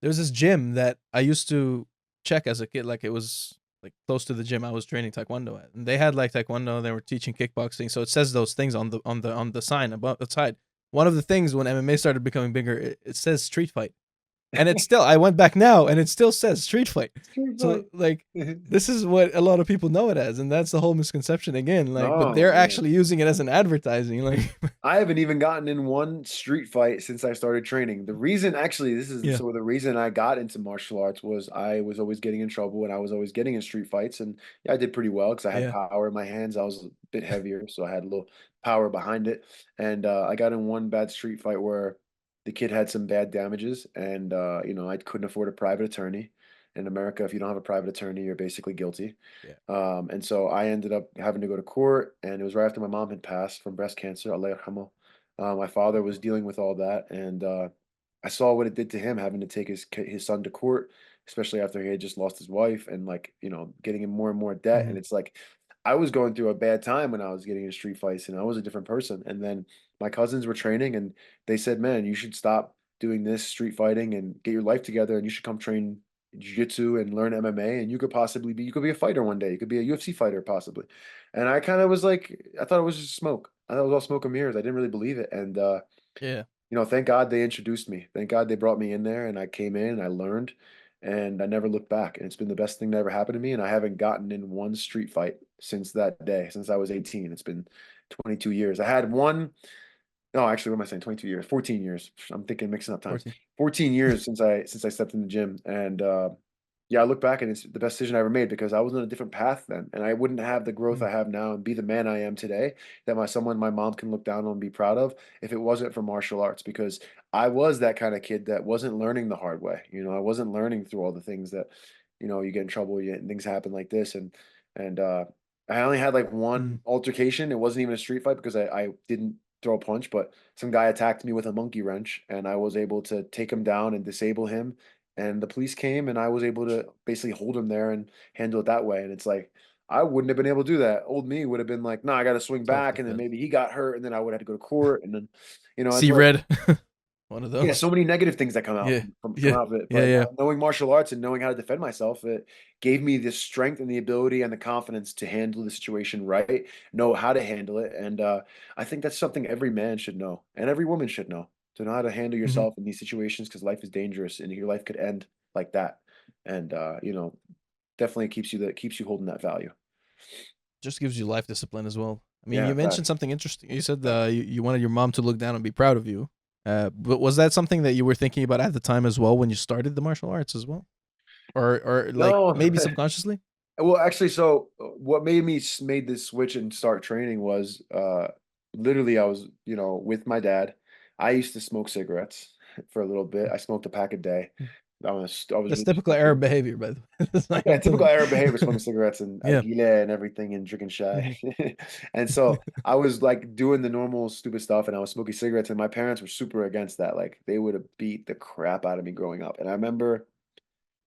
[SPEAKER 1] There's this gym that I used to check as a kid. Like it was like close to the gym I was training taekwondo at, and they had like taekwondo. They were teaching kickboxing, so it says those things on the sign above the side. One of the things when MMA started becoming bigger, it says street fight, and it's still. I went back now, and it still says street fight.
[SPEAKER 2] Street
[SPEAKER 1] So
[SPEAKER 2] fight.
[SPEAKER 1] like this is what a lot of people know it as, and that's the whole misconception again. Like, but
[SPEAKER 2] Oh
[SPEAKER 1] they're
[SPEAKER 2] man.
[SPEAKER 1] actually using it as an advertising. Like,
[SPEAKER 2] I haven't even gotten in one street fight since I started training. The reason, actually, this is
[SPEAKER 1] yeah,
[SPEAKER 2] so the reason I got into martial arts was I was always getting in trouble and I was always getting in street fights. And yeah, I did pretty well because I had
[SPEAKER 1] yeah,
[SPEAKER 2] power in my hands. I was a bit heavier, so I had a little power behind it. And I got in one bad street fight where the kid had some bad damages, and I couldn't afford a private attorney. In America, if you don't have a private attorney, you're basically guilty.
[SPEAKER 1] yeah.
[SPEAKER 2] And so I ended up having to go to court, and it was right after my mom had passed from breast cancer. Allah yarhamah. My father was dealing with all that, and I saw what it did to him having to take his son to court, especially after he had just lost his wife, and like getting in more and more debt.
[SPEAKER 1] Mhm,
[SPEAKER 2] And it's like I was going through a bad time when I was getting in street fights, and I was a different person. And then my cousins were training, and they said, "Man, you should stop doing this street fighting and get your life together, and you should come train jiu-jitsu and learn MMA, and you could be a fighter one day. You could be a UFC fighter possibly." And I kind of was like, I thought it was just smoke. I thought it was all smoke and mirrors. I didn't really believe it. And
[SPEAKER 1] yeah.
[SPEAKER 2] thank God they introduced me. Thank God they brought me in there, and I came in and I learned, and I never looked back. And it's been the best thing that ever happened to me. And I haven't gotten in one street fight since that day, since I was 18. It's been 22 years. I had one. No, actually, what am I saying? 22 years, 14 years. I'm thinking mixing up time.
[SPEAKER 1] 14.
[SPEAKER 2] 14 years since I stepped in the gym. And yeah, I look back and it's the best decision I ever made because I was on a different path then. And I wouldn't have the growth
[SPEAKER 1] Mm,
[SPEAKER 2] I have now and be the man I am today that my mom can look down on and be proud of if it wasn't for martial arts, because I was that kind of kid that wasn't learning the hard way. I wasn't learning through all the things that, you get in trouble, and things happen like this. And I only had like
[SPEAKER 1] mm,
[SPEAKER 2] one altercation. It wasn't even a street fight because I didn't throw a punch, but some guy attacked me with a monkey wrench, and I was able to take him down and disable him. And the police came, and I was able to basically hold him there and handle it that way. And it's like I wouldn't have been able to do that. Old me would have been like, "No, I got to swing back," and then
[SPEAKER 1] self-defense.
[SPEAKER 2] maybe he got hurt, and then I would have to go to court, and then it's
[SPEAKER 1] See
[SPEAKER 2] like
[SPEAKER 1] red. One of
[SPEAKER 2] yeah,
[SPEAKER 1] those.
[SPEAKER 2] so many negative things that come out
[SPEAKER 1] Yeah,
[SPEAKER 2] come
[SPEAKER 1] yeah,
[SPEAKER 2] out of it.
[SPEAKER 1] yeah,
[SPEAKER 2] But
[SPEAKER 1] yeah.
[SPEAKER 2] knowing martial arts and knowing how to defend myself, it gave me the strength and the ability and the confidence to handle the situation right, know how to handle it. And I think that's something every man should know and every woman should know, to know how to handle
[SPEAKER 1] Mhm.
[SPEAKER 2] yourself in these situations, because life is dangerous and your life could end like that. And definitely keeps you holding that value.
[SPEAKER 1] Just gives you life discipline as well. I mean,
[SPEAKER 2] Yeah,
[SPEAKER 1] you mentioned
[SPEAKER 2] facts.
[SPEAKER 1] something interesting. You said
[SPEAKER 2] Facts.
[SPEAKER 1] you wanted your mom to look down and be proud of you. But was that something that you were thinking about at the time as well when you started the martial arts as well, or like
[SPEAKER 2] No,
[SPEAKER 1] maybe subconsciously?
[SPEAKER 2] well, actually, so what made made this switch and start training was literally I was, with my dad. I used to smoke cigarettes for a little bit. I smoked a pack a day.
[SPEAKER 1] Mm.
[SPEAKER 2] I was
[SPEAKER 1] That's
[SPEAKER 2] really
[SPEAKER 1] typical Arab
[SPEAKER 2] smoking.
[SPEAKER 1] behavior, by the way. That's like
[SPEAKER 2] Yeah,
[SPEAKER 1] I'm
[SPEAKER 2] typical
[SPEAKER 1] telling
[SPEAKER 2] Arab
[SPEAKER 1] you.
[SPEAKER 2] behavior, smoking cigarettes and
[SPEAKER 1] Yeah.
[SPEAKER 2] algila and everything and drinking chai.
[SPEAKER 1] Mhm.
[SPEAKER 2] And so I was like doing the normal stupid stuff, and I was smoking cigarettes, and my parents were super against that. Like they would have beat the crap out of me growing up. And I remember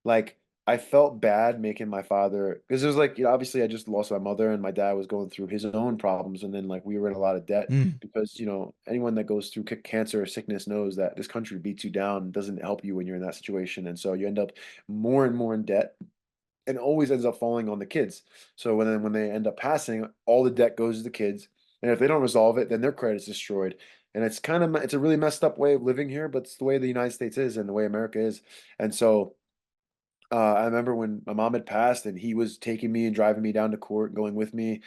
[SPEAKER 2] like, I felt bad making my father, because it was like, obviously I just lost my mother and my dad was going through his own problems, and then like we were in a lot of debt
[SPEAKER 1] Mm,
[SPEAKER 2] because, anyone that goes through cancer or sickness knows that this country beats you down, doesn't help you when you're in that situation. And so you end up more and more in debt, and always ends up falling on the kids. So when they end up passing, all the debt goes to the kids. And if they don't resolve it, then their credit's destroyed. And it's a really messed up way of living here, but it's the way the United States is and the way America is. And so I remember when my mom had passed and he was taking me and driving me down to court and going with me.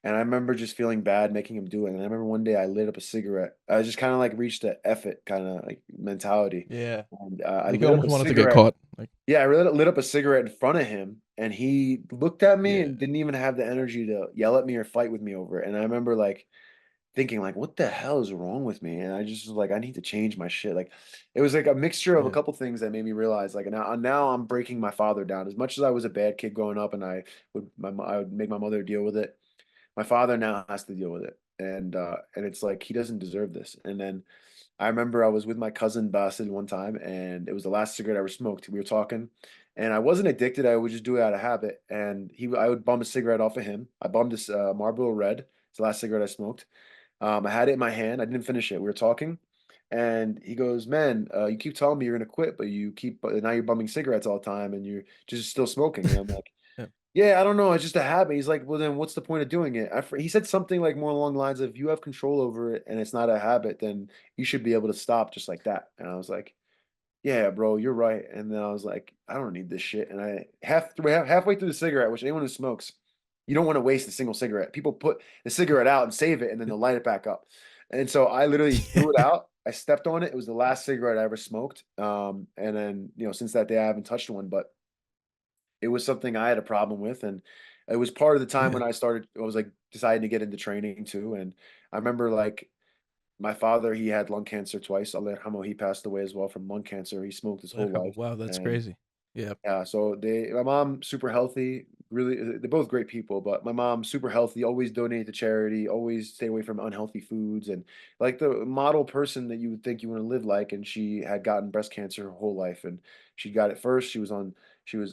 [SPEAKER 2] And I remember just feeling bad making him do it. And I remember one day I lit up a cigarette. I just kind of like reached a F it kind of like mentality.
[SPEAKER 1] yeah.
[SPEAKER 2] And I
[SPEAKER 1] Like you
[SPEAKER 2] lit up
[SPEAKER 1] almost
[SPEAKER 2] a
[SPEAKER 1] wanted to get
[SPEAKER 2] cigarette.
[SPEAKER 1] caught. Like,
[SPEAKER 2] Yeah, I lit up a cigarette in front of him. And he looked at me
[SPEAKER 1] yeah,
[SPEAKER 2] and didn't even have the energy to yell at me or fight with me over it. And I remember like thinking like, what the hell is wrong with me? And I just was like, I need to change my shit. Like, it was like a mixture of a
[SPEAKER 1] yeah.
[SPEAKER 2] couple things that made me realize like now I'm breaking my father down. As much as I was a bad kid growing up, and I would make my mother deal with it. My father now has to deal with it, and it's like he doesn't deserve this. And then I remember I was with my cousin Bassil one time, and it was the last cigarette I ever smoked. We were talking, and I wasn't addicted. I would just do it out of habit. And I would bum a cigarette off of him. I bummed this Marlboro Red. It's the last cigarette I smoked, I had it in my hand. I didn't finish it. We were talking, and he goes, "Man, you keep telling me you're gonna quit, but you keep now you're bumming cigarettes all the time, and you're just still smoking." And I'm like,
[SPEAKER 1] Yeah.
[SPEAKER 2] "Yeah, I don't know. It's just a habit." He's like, "Well, then what's the point of doing it?" He said something like more along the lines of, "You have control over it, and it's not a habit, then you should be able to stop just like that." And I was like, "Yeah, bro, you're right." And then I was like, "I don't need this shit." And halfway through the cigarette, which anyone who smokes, you don't want to waste a single cigarette. People put the cigarette out and save it, and then they'll light it back up. And so I literally threw it out. I stepped on it. It was the last cigarette I ever smoked. And then since that day, I haven't touched one. But it was something I had a problem with, and it was part of the time
[SPEAKER 1] Yeah.
[SPEAKER 2] when I was like deciding to get into training too. And I remember like my father, he had lung cancer twice. Allah yarhamo, he passed away as well from lung cancer. He smoked his whole life.
[SPEAKER 1] Wow, that's
[SPEAKER 2] And
[SPEAKER 1] crazy. Yeah.
[SPEAKER 2] yeah, so my mom super healthy, really they're both great people, but my mom super healthy, always donate to charity, always stay away from unhealthy foods and like the model person that you would think you want to live like. And she had gotten breast cancer her whole life, and she got it first. She was she was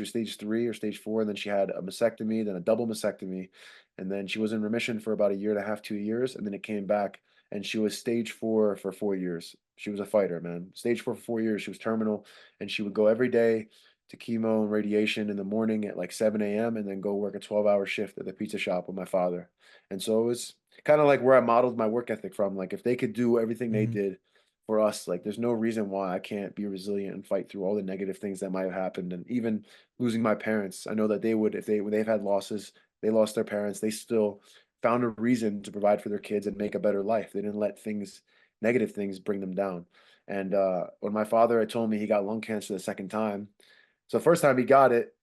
[SPEAKER 2] stage 3 or stage 4, and then she had a mastectomy, then a double mastectomy, and then she was in remission for about a year and a half, 2 years, and then it came back, and she was stage 4 for 4 years. She was a fighter, man. Stage 4 for 4 years. She was terminal, and she would go every day to chemo and radiation in the morning at like 7 a.m. and then go work a 12-hour shift at the pizza shop with my father. And so it was kind of like where I modeled my work ethic from. Like if they could do everything they
[SPEAKER 1] Mhm.
[SPEAKER 2] did for us, like there's no reason why I can't be resilient and fight through all the negative things that might have happened. And even losing my parents, I know that they would, if they when they've had losses, they lost their parents, they still found a reason to provide for their kids and make a better life. They didn't let negative things bring them down. And when my father had told me he got lung cancer the second time, so first time he got it,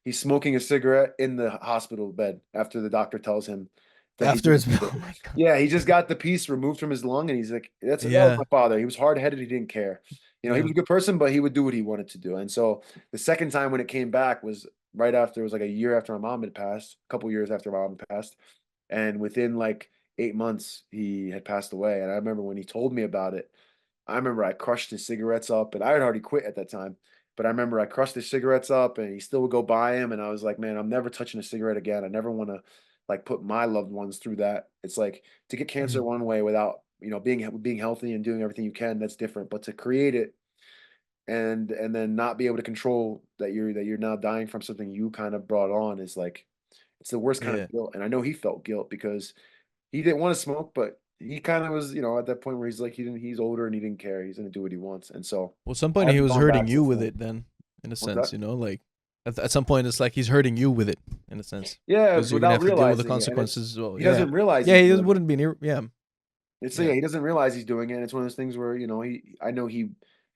[SPEAKER 2] he's smoking a cigarette in the hospital bed after the doctor tells him that he
[SPEAKER 1] After
[SPEAKER 2] didn't
[SPEAKER 1] it's
[SPEAKER 2] need
[SPEAKER 1] oh
[SPEAKER 2] it.
[SPEAKER 1] my god.
[SPEAKER 2] Yeah, he just got the piece removed from his lung, and he's like, that was
[SPEAKER 1] Yeah.
[SPEAKER 2] my father. He was hard headed. He didn't care. He
[SPEAKER 1] Yeah.
[SPEAKER 2] was a good person, but he would do what he wanted to do. And so the second time when it came back was right after, it was like a year after my mom had passed, a couple years after my mom had passed. And within like 8 months, he had passed away. And I remember when he told me about it, I remember I crushed his cigarettes up, and I had already quit at that time. But I remember I crushed his cigarettes up, and he still would go buy them. And I was like, man, I'm never touching a cigarette again. I never want to like put my loved ones through that. It's like to get cancer
[SPEAKER 1] Mhm.
[SPEAKER 2] one way without being healthy and doing everything you can. That's different. But to create it and then not be able to control that you're now dying from something you kind of brought on is like it's the worst kind of
[SPEAKER 1] Yeah.
[SPEAKER 2] guilt. And I know he felt guilt because he didn't want to smoke, but he kind of was, at that point where he's like, he's older and he didn't care. He's gonna do what he wants. And so
[SPEAKER 1] Well, at some
[SPEAKER 2] I
[SPEAKER 1] point he
[SPEAKER 2] haven't
[SPEAKER 1] was
[SPEAKER 2] gone
[SPEAKER 1] hurting
[SPEAKER 2] back
[SPEAKER 1] you
[SPEAKER 2] since
[SPEAKER 1] with
[SPEAKER 2] then.
[SPEAKER 1] it then, in a
[SPEAKER 2] What's
[SPEAKER 1] sense,
[SPEAKER 2] that?
[SPEAKER 1] like at some point it's like he's hurting you with it, in a sense,
[SPEAKER 2] Yeah,
[SPEAKER 1] because you're gonna
[SPEAKER 2] without
[SPEAKER 1] have to deal with the
[SPEAKER 2] realizing it. And it's
[SPEAKER 1] consequences as well.
[SPEAKER 2] he
[SPEAKER 1] Yeah.
[SPEAKER 2] doesn't realize
[SPEAKER 1] Yeah,
[SPEAKER 2] he's
[SPEAKER 1] he
[SPEAKER 2] doing it.
[SPEAKER 1] wouldn't be near. Yeah.
[SPEAKER 2] It's so
[SPEAKER 1] Yeah.
[SPEAKER 2] yeah, he doesn't realize he's doing it. And it's one of those things where, I know if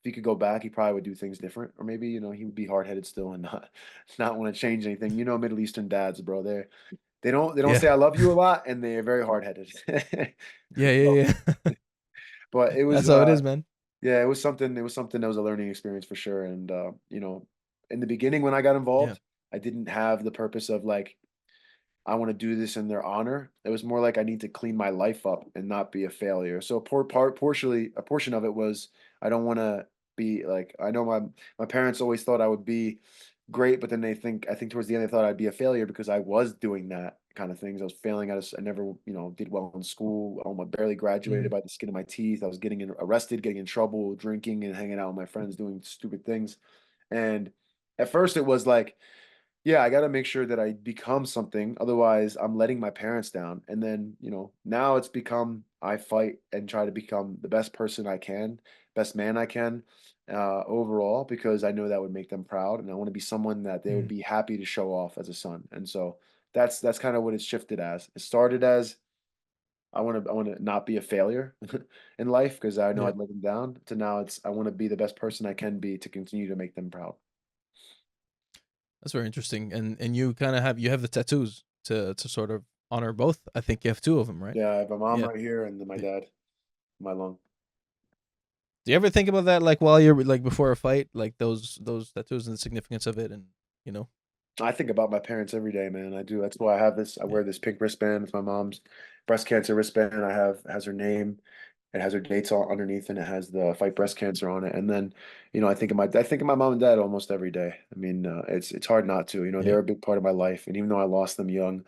[SPEAKER 2] he could go back, he probably would do things different. Or maybe, he would be hard headed still and not want to change anything. Middle Eastern dads, bro. They don't
[SPEAKER 1] Yeah.
[SPEAKER 2] say I love you a lot, and they're very hard headed.
[SPEAKER 1] Yeah. Yeah. Yeah.
[SPEAKER 2] But it was
[SPEAKER 1] That's how it is, man.
[SPEAKER 2] yeah, it was something that was a learning experience for sure. And in the beginning when I got
[SPEAKER 1] Yeah.
[SPEAKER 2] involved, I didn't have the purpose of like I want to do this in their honor. It was more like I need to clean my life up and not be a failure. So a portion of it was I don't want to be like I know my parents always thought I would be great, but then I think towards the end they thought I'd be a failure because I was doing that kind of things. I was failing I never, did well in school. I almost barely graduated
[SPEAKER 1] Mhm.
[SPEAKER 2] by the skin of my teeth. I was arrested, getting in trouble, drinking and hanging out with my friends, doing stupid things. And at first it was like yeah, I gotta make sure that I become something. Otherwise, I'm letting my parents down. And then, now it's become I fight and try to become the best person I can, best man I can, overall, because I know that would make them proud, and I want to be someone that they would
[SPEAKER 1] Mhm.
[SPEAKER 2] be happy to show off as a son. And so that's kind of what it's shifted as. It started as I want to not be a failure in life because I know
[SPEAKER 1] Yeah.
[SPEAKER 2] I'd let them down. To now it's I want to be the best person I can be to continue to make them proud.
[SPEAKER 1] That's very interesting. And you kind of have the tattoos to sort of honor both. I think you have two of them, right?
[SPEAKER 2] Yeah, I have my mom
[SPEAKER 1] Yeah.
[SPEAKER 2] right here and then my
[SPEAKER 1] Do
[SPEAKER 2] dad, my lung.
[SPEAKER 1] do you ever think about that, like while you're like before a fight, like those tattoos and the significance of it, and you know?
[SPEAKER 2] I think about my parents every day, man. I do. That's why I have this. I
[SPEAKER 1] Yeah.
[SPEAKER 2] wear this pink wristband. It's my mom's breast cancer wristband. Has her name. It has her dates all underneath, and it has the fight breast cancer on it. And then, I think of my mom and dad almost every day. I mean, it's hard not to. They
[SPEAKER 1] Yeah.
[SPEAKER 2] were a big part of my life, and even though I lost them young,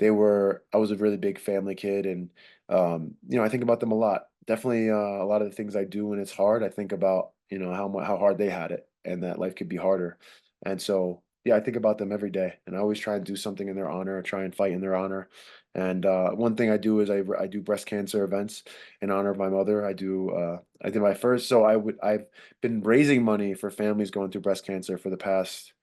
[SPEAKER 2] I was a really big family kid, and I think about them a lot. Definitely, a lot of the things I do when it's hard, I think about, how hard they had it, and that life could be harder. And so, yeah, I think about them every day, and I always try and do something in their honor, or try and fight in their honor. And one thing I do is I do breast cancer events in honor of my mother. I did my first, so I've been raising money for families going through breast cancer for the past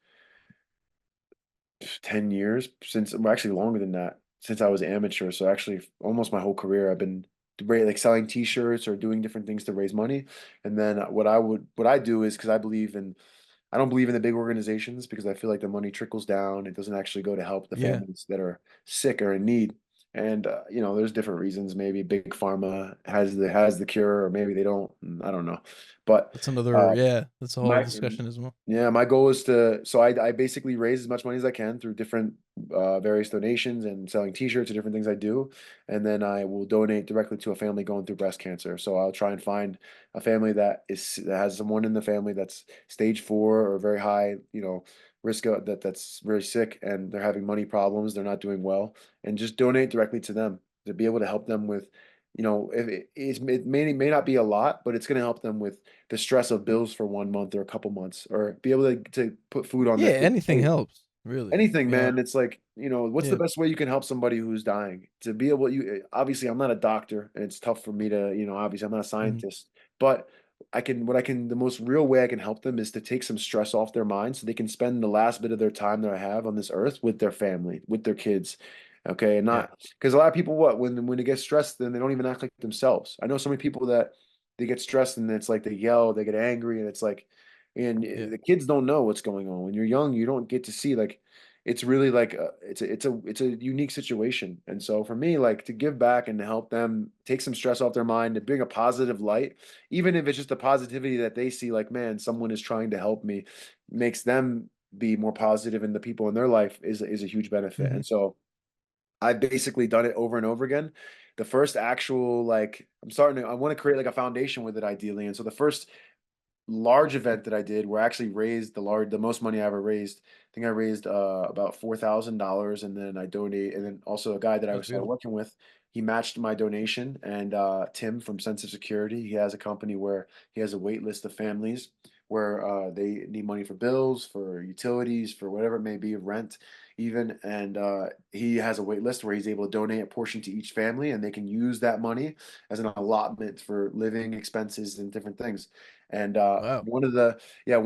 [SPEAKER 2] 10 years, since, well, actually longer than that, since I was amateur. So actually almost my whole career I've been like selling t-shirts or doing different things to raise money. And then what I do is, because I don't believe in the big organizations, because I feel like the money trickles down. It doesn't actually go to help the
[SPEAKER 1] Yeah,
[SPEAKER 2] families that are sick or in need. And there's different reasons. Maybe big pharma has the cure, or maybe they don't. I don't know. But
[SPEAKER 1] that's another.
[SPEAKER 2] uh,
[SPEAKER 1] Yeah, that's a whole
[SPEAKER 2] my
[SPEAKER 1] discussion as well.
[SPEAKER 2] yeah, my goal is I basically raise as much money as I can through different various donations and selling t-shirts and different things I do. And then I will donate directly to a family going through breast cancer. So I'll try and find a family that has someone in the family that's stage 4 or very high, risk that's very sick, and they're having money problems, they're not doing well, and just donate directly to them to be able to help them with, if it may not be a lot, but it's going to help them with the stress of bills for 1 month or a couple months, or be able to put food on
[SPEAKER 1] Yeah,
[SPEAKER 2] their kid's
[SPEAKER 1] anything
[SPEAKER 2] plate.
[SPEAKER 1] helps, really.
[SPEAKER 2] Anything,
[SPEAKER 1] You know.
[SPEAKER 2] man. It's like, what's the
[SPEAKER 1] Yeah.
[SPEAKER 2] best way you can help somebody who's dying? To be able, obviously, I'm not a doctor, and it's tough for me to, obviously, I'm not a
[SPEAKER 1] Mhm.
[SPEAKER 2] scientist, but the most real way I can help them is to take some stress off their mind, so they can spend the last bit of their time that I have on this earth with their family, with their kids. Okay. And
[SPEAKER 1] Yeah.
[SPEAKER 2] not because a lot of people, when they get stressed, then they don't even act like themselves. I know so many people that they get stressed, and it's like they yell, they get angry, and it's like, and
[SPEAKER 1] Yeah.
[SPEAKER 2] the kids don't know what's going on. When you're young, you don't get to see, like, it's really like it's a unique situation. And so for me, like, to give back and to help them take some stress off their mind, to bring a positive light, even if it's just a positivity that they see, like, man, someone is trying to help me, makes them be more positive, and the people in their life is a huge benefit.
[SPEAKER 1] Mhm.
[SPEAKER 2] And so I've basically done it over and over again. The first actual, like, I want to create like a foundation with it, ideally. And so the first large event that I did, where I actually raised the most money I ever raised. I think I raised about $4,000, and then I donate, and then also a guy that I
[SPEAKER 1] That's
[SPEAKER 2] started
[SPEAKER 1] beautiful.
[SPEAKER 2] working with, he matched my donation. And Tim from Sense of Security, he has a company where he has a wait list of families where they need money for bills, for utilities, for whatever it may be, rent even. And he has a wait list where he's able to donate a portion to each family, and they can use that money as an allotment for living expenses and different things. And
[SPEAKER 1] Wow.
[SPEAKER 2] one of the yeah,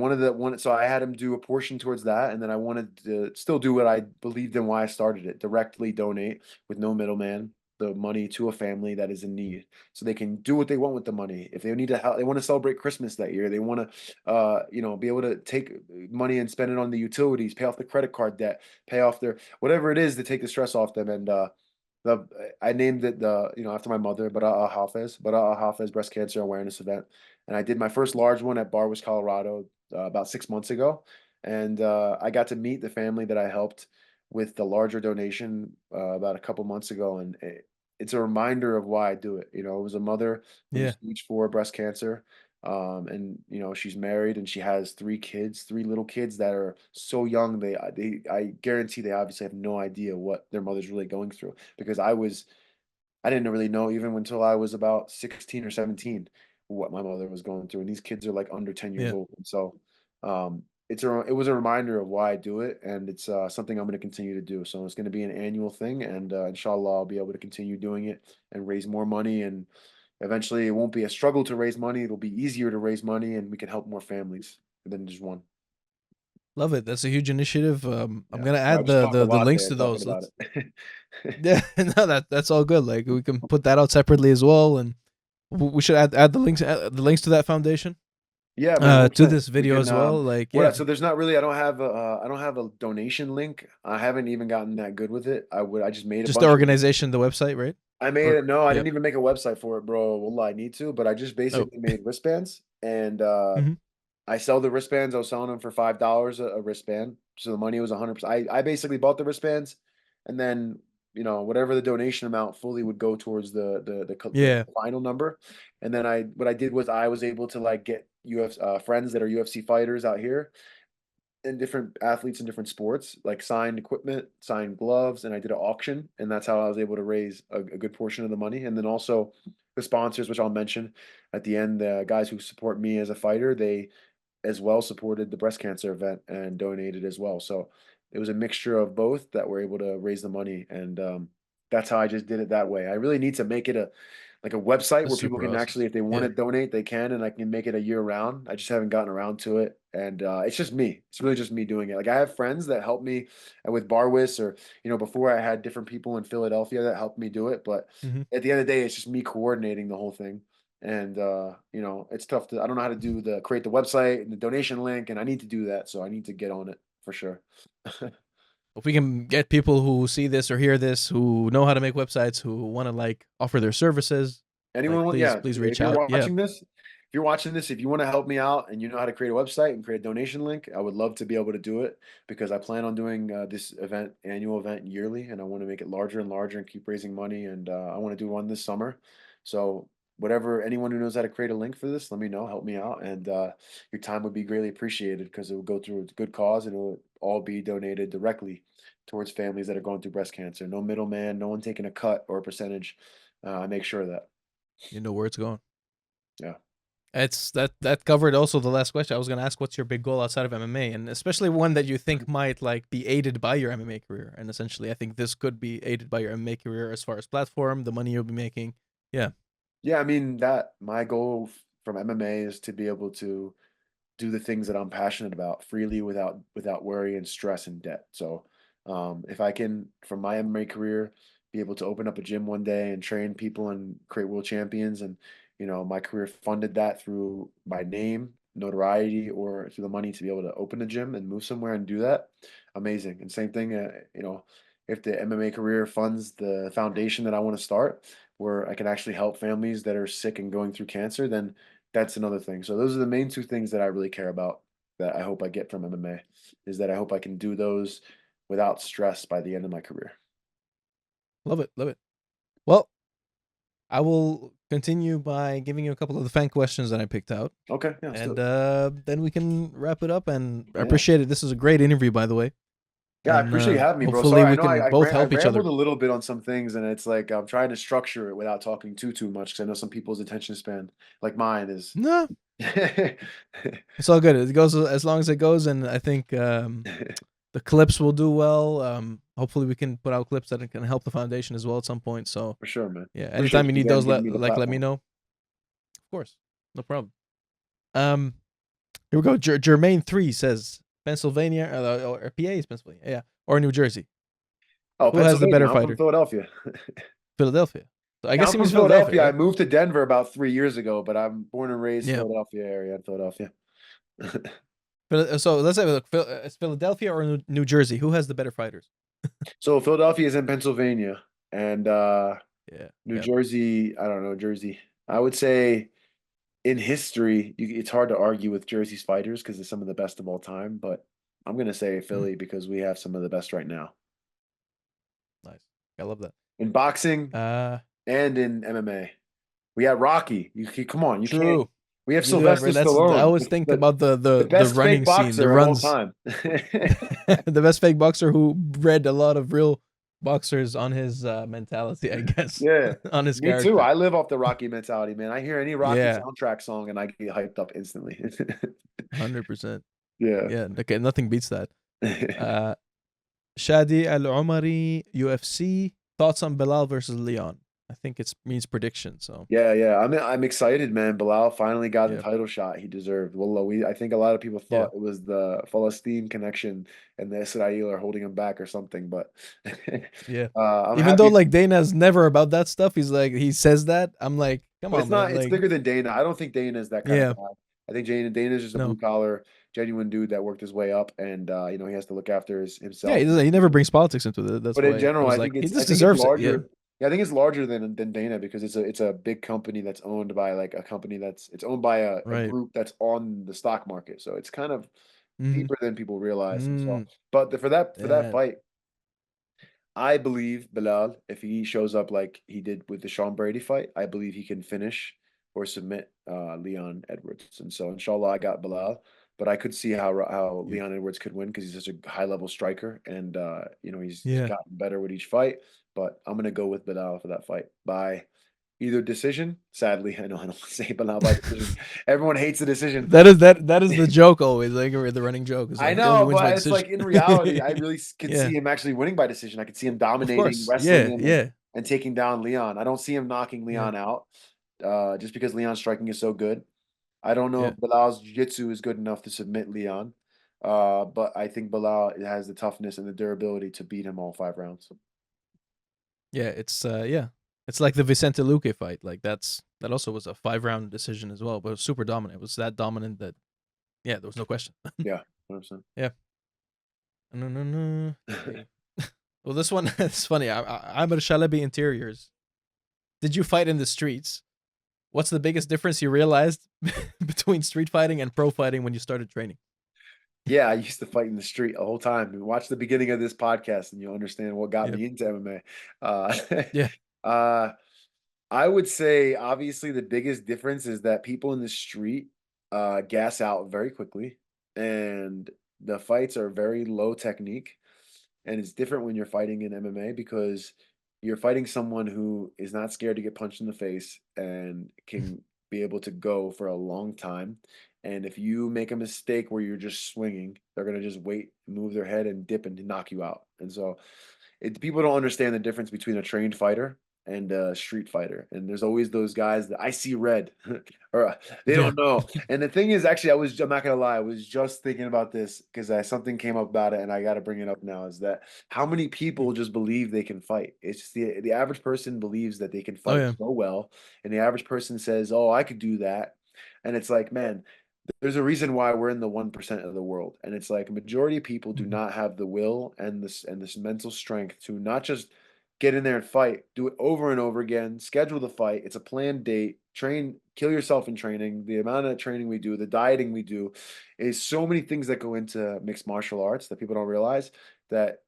[SPEAKER 2] so I had him do a portion towards that, and then I wanted to still do what I believed in, why I started it: directly donate with no middleman the money to a family that is in need, so they can do what they want with the money. If they need to help, they want to celebrate Christmas that year, they want to be able to take money and spend it on the utilities, pay off the credit card debt, pay off their whatever it is, to take the stress off them. And the I named it, after my mother, Bara Hafez Breast Cancer Awareness Event. And I did my first large one at Barwis, Colorado, about 6 months ago. And I got to meet the family that I helped with the larger donation about a couple months ago. And it's a reminder of why I do it. It was a mother who's
[SPEAKER 1] Yeah.
[SPEAKER 2] stage 4 breast cancer. And she's married, and she has 3 kids, 3 little kids that are so young. I guarantee they obviously have no idea what their mother's really going through, because I didn't really know even until I was about 16 or 17 what my mother was going through. And these kids are like under 10 years
[SPEAKER 1] Yeah.
[SPEAKER 2] old. And so it was a reminder of why I do it. And it's something I'm going to continue to do. So it's going to be an annual thing. And inshallah, I'll be able to continue doing it and raise more money. And eventually, it won't be a struggle to raise money. It'll be easier to raise money, and we can help more families than just one.
[SPEAKER 1] Love it. That's a huge initiative. I'm
[SPEAKER 2] Yeah.
[SPEAKER 1] gonna
[SPEAKER 2] So I
[SPEAKER 1] add
[SPEAKER 2] just talked a
[SPEAKER 1] the
[SPEAKER 2] lot
[SPEAKER 1] links
[SPEAKER 2] there
[SPEAKER 1] to
[SPEAKER 2] talking
[SPEAKER 1] those.
[SPEAKER 2] about
[SPEAKER 1] Let's.
[SPEAKER 2] it.
[SPEAKER 1] Yeah. No, that's all good. Like we can put that out separately as well, and we should add the links to that foundation.
[SPEAKER 2] Yeah, man,
[SPEAKER 1] To
[SPEAKER 2] 100%.
[SPEAKER 1] this
[SPEAKER 2] We
[SPEAKER 1] video
[SPEAKER 2] can,
[SPEAKER 1] as well. Like
[SPEAKER 2] what,
[SPEAKER 1] yeah.
[SPEAKER 2] so there's not really, I don't have a donation link. I haven't even gotten that good with it. I just made a
[SPEAKER 1] Just the
[SPEAKER 2] bunch of,
[SPEAKER 1] organization, the website, right?
[SPEAKER 2] I made
[SPEAKER 1] Or
[SPEAKER 2] it. No, I
[SPEAKER 1] yeah.
[SPEAKER 2] didn't even make a website for it, bro. Wallah, I need to, but I just
[SPEAKER 1] Oh.
[SPEAKER 2] basically made wristbands. And
[SPEAKER 1] Mhm.
[SPEAKER 2] I sell the wristbands. I was selling them for $5 a wristband. So the money was 100%. I basically bought the wristbands, and then, whatever the donation amount fully would go towards the
[SPEAKER 1] Yeah.
[SPEAKER 2] final number. And then what I did was I was able to, like, get UFC friends that are UFC fighters out here, and different athletes in different sports, like signed equipment, signed gloves, and I did an auction, and that's how I was able to raise a good portion of the money. And then also the sponsors, which I'll mention at the end, the guys who support me as a fighter, they as well supported the breast cancer event and donated as well. So it was a mixture of both that were able to raise the money, and that's how I just did it that way. I really need to make it a like a website
[SPEAKER 1] That's
[SPEAKER 2] where people
[SPEAKER 1] super
[SPEAKER 2] can
[SPEAKER 1] awesome.
[SPEAKER 2] actually, if they want
[SPEAKER 1] Yeah.
[SPEAKER 2] to donate, they can, and I can make it a year round. I just haven't gotten around to it, and it's just me. It's really just me doing it. Like I have friends that help me with Barwis, or before I had different people in Philadelphia that helped me do it. But
[SPEAKER 1] Hmm.
[SPEAKER 2] at the end of the day, it's just me coordinating the whole thing. And it's tough to. I don't know how to do the create the website and the donation link, and I need to do that. So I need to get on it for sure.
[SPEAKER 1] If we can get people who see this or hear this who know how to make websites, who want to like offer their services, like please,
[SPEAKER 2] Yeah,
[SPEAKER 1] please reach
[SPEAKER 2] if you're
[SPEAKER 1] out. Yeah.
[SPEAKER 2] watching this, if you want to help me out and you know how to create a website and create a donation link, I would love to be able to do it because I plan on doing this annual event yearly, and I want to make it larger and larger and keep raising money. And I want to do one this summer. So whatever, anyone who knows how to create a link for this, let me know, help me out, and your time would be greatly appreciated because it will go through a good cause and it will all be donated directly towards families that are going through breast cancer. No middleman, no one taking a cut or a percentage. I make sure of that.
[SPEAKER 1] You know where it's going.
[SPEAKER 2] Yeah.
[SPEAKER 1] It's that covered also the last question. I was gonna ask what's your big goal outside of MMA, and especially one that you think might like be aided by your MMA career. And essentially, I think this could be aided by your MMA career as far as platform, the money you'll be making. Yeah.
[SPEAKER 2] Yeah, I mean that my goal from MMA is to be able to do the things that I'm passionate about freely without worry and stress and debt. So, if I can, from my MMA career, be able to open up a gym one day and train people and create world champions, and my career funded that through my name, notoriety, or through the money to be able to open a gym and move somewhere and do that, amazing. And same thing, if the MMA career funds the foundation that I want to start, where I can actually help families that are sick and going through cancer, then that's another thing. So those are the main two things that I really care about that I hope I get from MMA, is that I hope I can do those without stress by the end of my career.
[SPEAKER 1] Love it, love it. Well, I will continue by giving you a couple of the fan questions that I picked out,
[SPEAKER 2] Okay, yeah,
[SPEAKER 1] and
[SPEAKER 2] still,
[SPEAKER 1] then we can wrap it up. And I
[SPEAKER 2] yeah.
[SPEAKER 1] appreciate it. This is a great interview, by the way,
[SPEAKER 2] Yeah, I
[SPEAKER 1] and
[SPEAKER 2] appreciate you having me, bro.
[SPEAKER 1] hopefully
[SPEAKER 2] Sorry, I
[SPEAKER 1] we
[SPEAKER 2] know
[SPEAKER 1] can both
[SPEAKER 2] I
[SPEAKER 1] help each
[SPEAKER 2] rambled
[SPEAKER 1] other.
[SPEAKER 2] a little bit on some things, and it's like I'm trying to structure it without talking too much because I know some people's attention span, like mine, is.
[SPEAKER 1] No, it's all good. It goes as long as it goes, and I think the clips will do well. Hopefully, we can put out clips that can help the foundation as well at some point. So,
[SPEAKER 2] For sure, man.
[SPEAKER 1] yeah,
[SPEAKER 2] Appreciate
[SPEAKER 1] anytime you
[SPEAKER 2] you
[SPEAKER 1] need
[SPEAKER 2] again
[SPEAKER 1] those,
[SPEAKER 2] giving me the
[SPEAKER 1] let me
[SPEAKER 2] platform.
[SPEAKER 1] know. Of course, no problem. Um, Here we go. Jermaine3 says Pennsylvania or PA is Pennsylvania, yeah, or New Jersey.
[SPEAKER 2] Oh,
[SPEAKER 1] Who has the better
[SPEAKER 2] Pennsylvania. I'm from
[SPEAKER 1] fighter?
[SPEAKER 2] Philadelphia.
[SPEAKER 1] Philadelphia. So I
[SPEAKER 2] Yeah,
[SPEAKER 1] guess
[SPEAKER 2] I'm
[SPEAKER 1] he
[SPEAKER 2] from
[SPEAKER 1] means Philadelphia,
[SPEAKER 2] Philadelphia. I
[SPEAKER 1] right?
[SPEAKER 2] moved to Denver about 3 years ago, but I'm born and raised
[SPEAKER 1] Yeah.
[SPEAKER 2] Philadelphia area in Philadelphia.
[SPEAKER 1] So let's have a look. It's Philadelphia or New Jersey? Who has the better fighters?
[SPEAKER 2] So Philadelphia is in Pennsylvania, and
[SPEAKER 1] Yeah.
[SPEAKER 2] New
[SPEAKER 1] Yeah.
[SPEAKER 2] Jersey, I don't know, Jersey. I would say in history, it's hard to argue with Jersey's fighters because they're some of the best of all time, but I'm gonna say
[SPEAKER 1] Mhm.
[SPEAKER 2] Philly because we have some of the best right now
[SPEAKER 1] Nice. I love that.
[SPEAKER 2] in boxing
[SPEAKER 1] Uh,
[SPEAKER 2] and in MMA. We had Rocky. Come on, you can't.
[SPEAKER 1] True.
[SPEAKER 2] We have
[SPEAKER 1] You do have
[SPEAKER 2] Sylvester
[SPEAKER 1] that's. I
[SPEAKER 2] Stallone,
[SPEAKER 1] always think
[SPEAKER 2] the
[SPEAKER 1] about the
[SPEAKER 2] the
[SPEAKER 1] the the
[SPEAKER 2] best fake
[SPEAKER 1] running scene, the
[SPEAKER 2] boxer of all
[SPEAKER 1] runs.
[SPEAKER 2] time.
[SPEAKER 1] The best fake boxer who bred a lot of real boxers on his mentality, I guess,
[SPEAKER 2] Yeah,
[SPEAKER 1] on his
[SPEAKER 2] me too.
[SPEAKER 1] character.
[SPEAKER 2] I live off the Rocky mentality, man. I hear any Rocky
[SPEAKER 1] Yeah,
[SPEAKER 2] soundtrack song and I get hyped up instantly.
[SPEAKER 1] 100%.
[SPEAKER 2] Yeah.
[SPEAKER 1] Yeah, okay, nothing beats that. Uh, Shadi Al Omari UFC thoughts on Bilal versus Leon. I think it means prediction. So
[SPEAKER 2] Yeah. I'm excited, man. Bilal finally got the
[SPEAKER 1] yeah,
[SPEAKER 2] title shot he deserved. Well, I think a lot of people
[SPEAKER 1] yeah,
[SPEAKER 2] thought it was the Palestine connection and the Israel are holding him back or something, but
[SPEAKER 1] yeah.
[SPEAKER 2] I'm
[SPEAKER 1] Even though
[SPEAKER 2] happy.
[SPEAKER 1] like Dana's never about that stuff, he's like he says that. I'm like, come
[SPEAKER 2] But it's
[SPEAKER 1] on,
[SPEAKER 2] not,
[SPEAKER 1] man.
[SPEAKER 2] it's
[SPEAKER 1] Like,
[SPEAKER 2] bigger than Dana. I don't think Dana is that kind of
[SPEAKER 1] yeah,
[SPEAKER 2] guy. I think Dana's just a blue
[SPEAKER 1] no,
[SPEAKER 2] collar, genuine dude that worked his way up, and he has to look after
[SPEAKER 1] yeah,
[SPEAKER 2] himself.
[SPEAKER 1] he never brings politics into it. That's
[SPEAKER 2] But in
[SPEAKER 1] why I
[SPEAKER 2] general,
[SPEAKER 1] was like, he
[SPEAKER 2] I
[SPEAKER 1] just
[SPEAKER 2] think it's
[SPEAKER 1] deserves it. Yeah,
[SPEAKER 2] larger. Yeah, I think it's larger than Dana because it's a big company that's owned by like a company it's owned by a
[SPEAKER 1] right.
[SPEAKER 2] group that's on the stock market. So it's kind of
[SPEAKER 1] Mm-hmm.
[SPEAKER 2] deeper than people realize. And so,
[SPEAKER 1] Mm,
[SPEAKER 2] but for that
[SPEAKER 1] yeah,
[SPEAKER 2] fight, I believe Bilal, if he shows up like he did with the Sean Brady fight, I believe he can finish or submit Leon Edwards. And so, inshallah, I got Bilal. but I could see how
[SPEAKER 1] Yeah.
[SPEAKER 2] Leon Edwards could win because he's such a high level striker, and he's
[SPEAKER 1] Yeah.
[SPEAKER 2] gotten better with each fight. But I'm gonna go with Bilal for that fight by either decision. Sadly, I know I don't say Bilal by decision. Everyone hates the decision.
[SPEAKER 1] That is the joke always, like, or the running joke is
[SPEAKER 2] I
[SPEAKER 1] like he only
[SPEAKER 2] know,
[SPEAKER 1] wins by
[SPEAKER 2] but it's
[SPEAKER 1] decision.
[SPEAKER 2] like in reality, I really could
[SPEAKER 1] Yeah.
[SPEAKER 2] see him actually winning by decision. I could see him
[SPEAKER 1] Of
[SPEAKER 2] dominating,
[SPEAKER 1] course.
[SPEAKER 2] wrestling
[SPEAKER 1] Yeah.
[SPEAKER 2] him,
[SPEAKER 1] Yeah.
[SPEAKER 2] and taking down Leon. I don't see him knocking
[SPEAKER 1] Yeah.
[SPEAKER 2] Leon out, just because Leon's striking is so good. I don't know
[SPEAKER 1] Yeah.
[SPEAKER 2] if Bilal's jiu-jitsu is good enough to submit Leon, but I think Bilal has the toughness and the durability to beat him all 5 rounds.
[SPEAKER 1] Yeah, yeah. It's like the Vicente Luque fight. Like that also was a 5-round decision as well, but it was super dominant. It was that dominant that yeah, there was no question.
[SPEAKER 2] Yeah, 100%.
[SPEAKER 1] Yeah. No, no, no. Okay. Well, this one it's funny. I'm at Shalabi Interiors. Did you fight in the streets? What's the biggest difference you realized between street fighting and pro fighting when you started training?
[SPEAKER 2] Yeah, I used to fight in the street the whole time. And watch the beginning of this podcast, and you'll understand what got
[SPEAKER 1] Yeah.
[SPEAKER 2] me into MMA.
[SPEAKER 1] Yeah.
[SPEAKER 2] Uh, I would say, obviously, the biggest difference is that people in the street gas out very quickly, and the fights are very low technique. And it's different when you're fighting in MMA because you're fighting someone who is not scared to get punched in the face and can be able to go for a long time. And if you make a mistake where you're just swinging, they're gonna just wait, move their head, and dip and knock you out. And so people don't understand the difference between a trained fighter and a street fighter. And there's always those guys that I see red or they
[SPEAKER 1] Yeah.
[SPEAKER 2] don't know. And the thing is, actually, I'm not gonna lie, I was just thinking about this because something came up about it, and I got to bring it up now. Is that how many people just believe they can fight? It's just the average person believes that they can
[SPEAKER 1] Oh
[SPEAKER 2] fight
[SPEAKER 1] yeah.
[SPEAKER 2] so well, and the average person says, "Oh, I could do that," and it's like, man, there's a reason why we're in the 1% of the world, and it's like a majority of people do
[SPEAKER 1] Mhm.
[SPEAKER 2] not have the will and this mental strength to not just get in there and fight, do it over and over again, schedule the fight. It's a planned date, train, kill yourself in training. The amount of training we do, the dieting we do, is so many things that go into mixed martial arts that people don't realize that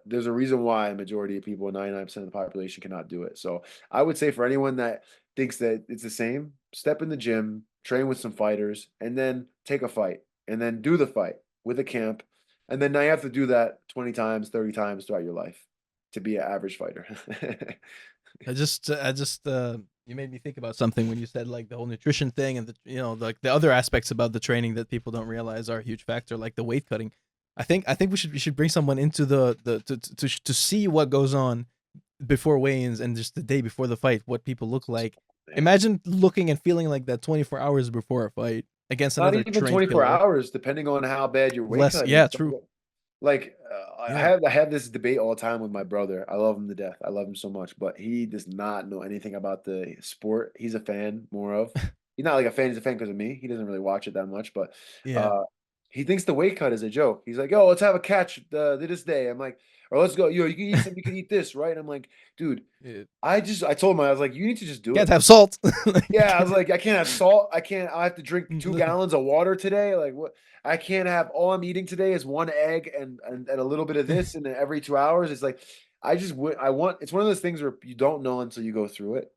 [SPEAKER 2] there's a reason why a majority of people, 99% of the population, cannot do it. So I would say for anyone that thinks that it's the same, step in the gym, train with some fighters, and then take a fight, and then do the fight with a camp. And then now you have to do that 20 times, 30 times throughout your life to be an average fighter.
[SPEAKER 1] You made me think about something when you said like the whole nutrition thing and like the other aspects about the training that people don't realize are a huge factor, like the weight cutting. I think we should bring someone into the to see what goes on before weigh-ins and just the day before the fight, what people look like.
[SPEAKER 2] Man.
[SPEAKER 1] Imagine looking and feeling like that 24 hours before a fight against
[SPEAKER 2] Not
[SPEAKER 1] another
[SPEAKER 2] even
[SPEAKER 1] trained
[SPEAKER 2] 24
[SPEAKER 1] killer.
[SPEAKER 2] hours, depending on how bad your weight
[SPEAKER 1] Less,
[SPEAKER 2] cut
[SPEAKER 1] yeah,
[SPEAKER 2] is.
[SPEAKER 1] true.
[SPEAKER 2] Like,
[SPEAKER 1] Yeah.
[SPEAKER 2] I have this debate all the time with my brother. I love him to death. I love him so much, but he does not know anything about the sport. He's a fan more of. He's not like a fan. He's a fan because of me. He doesn't really watch it that much, but
[SPEAKER 1] Yeah.
[SPEAKER 2] uh, he thinks the weight cut is a joke. He's like, "Oh, let's have a catch this day." I'm like, "Or let's go. You can eat some. You can eat this, right?" I'm like, "Dude,
[SPEAKER 1] Yeah.
[SPEAKER 2] I told him I was like, you need to just do
[SPEAKER 1] Can't
[SPEAKER 2] it."
[SPEAKER 1] have salt.
[SPEAKER 2] Yeah, I was like, I can't have salt. I have to drink 2
[SPEAKER 1] Like,
[SPEAKER 2] gallons of water today. Like what? I can't have all I'm eating today is one egg and a little bit of this, and then every 2 hours. It's like I want. It's one of those things where you don't know until you go through it.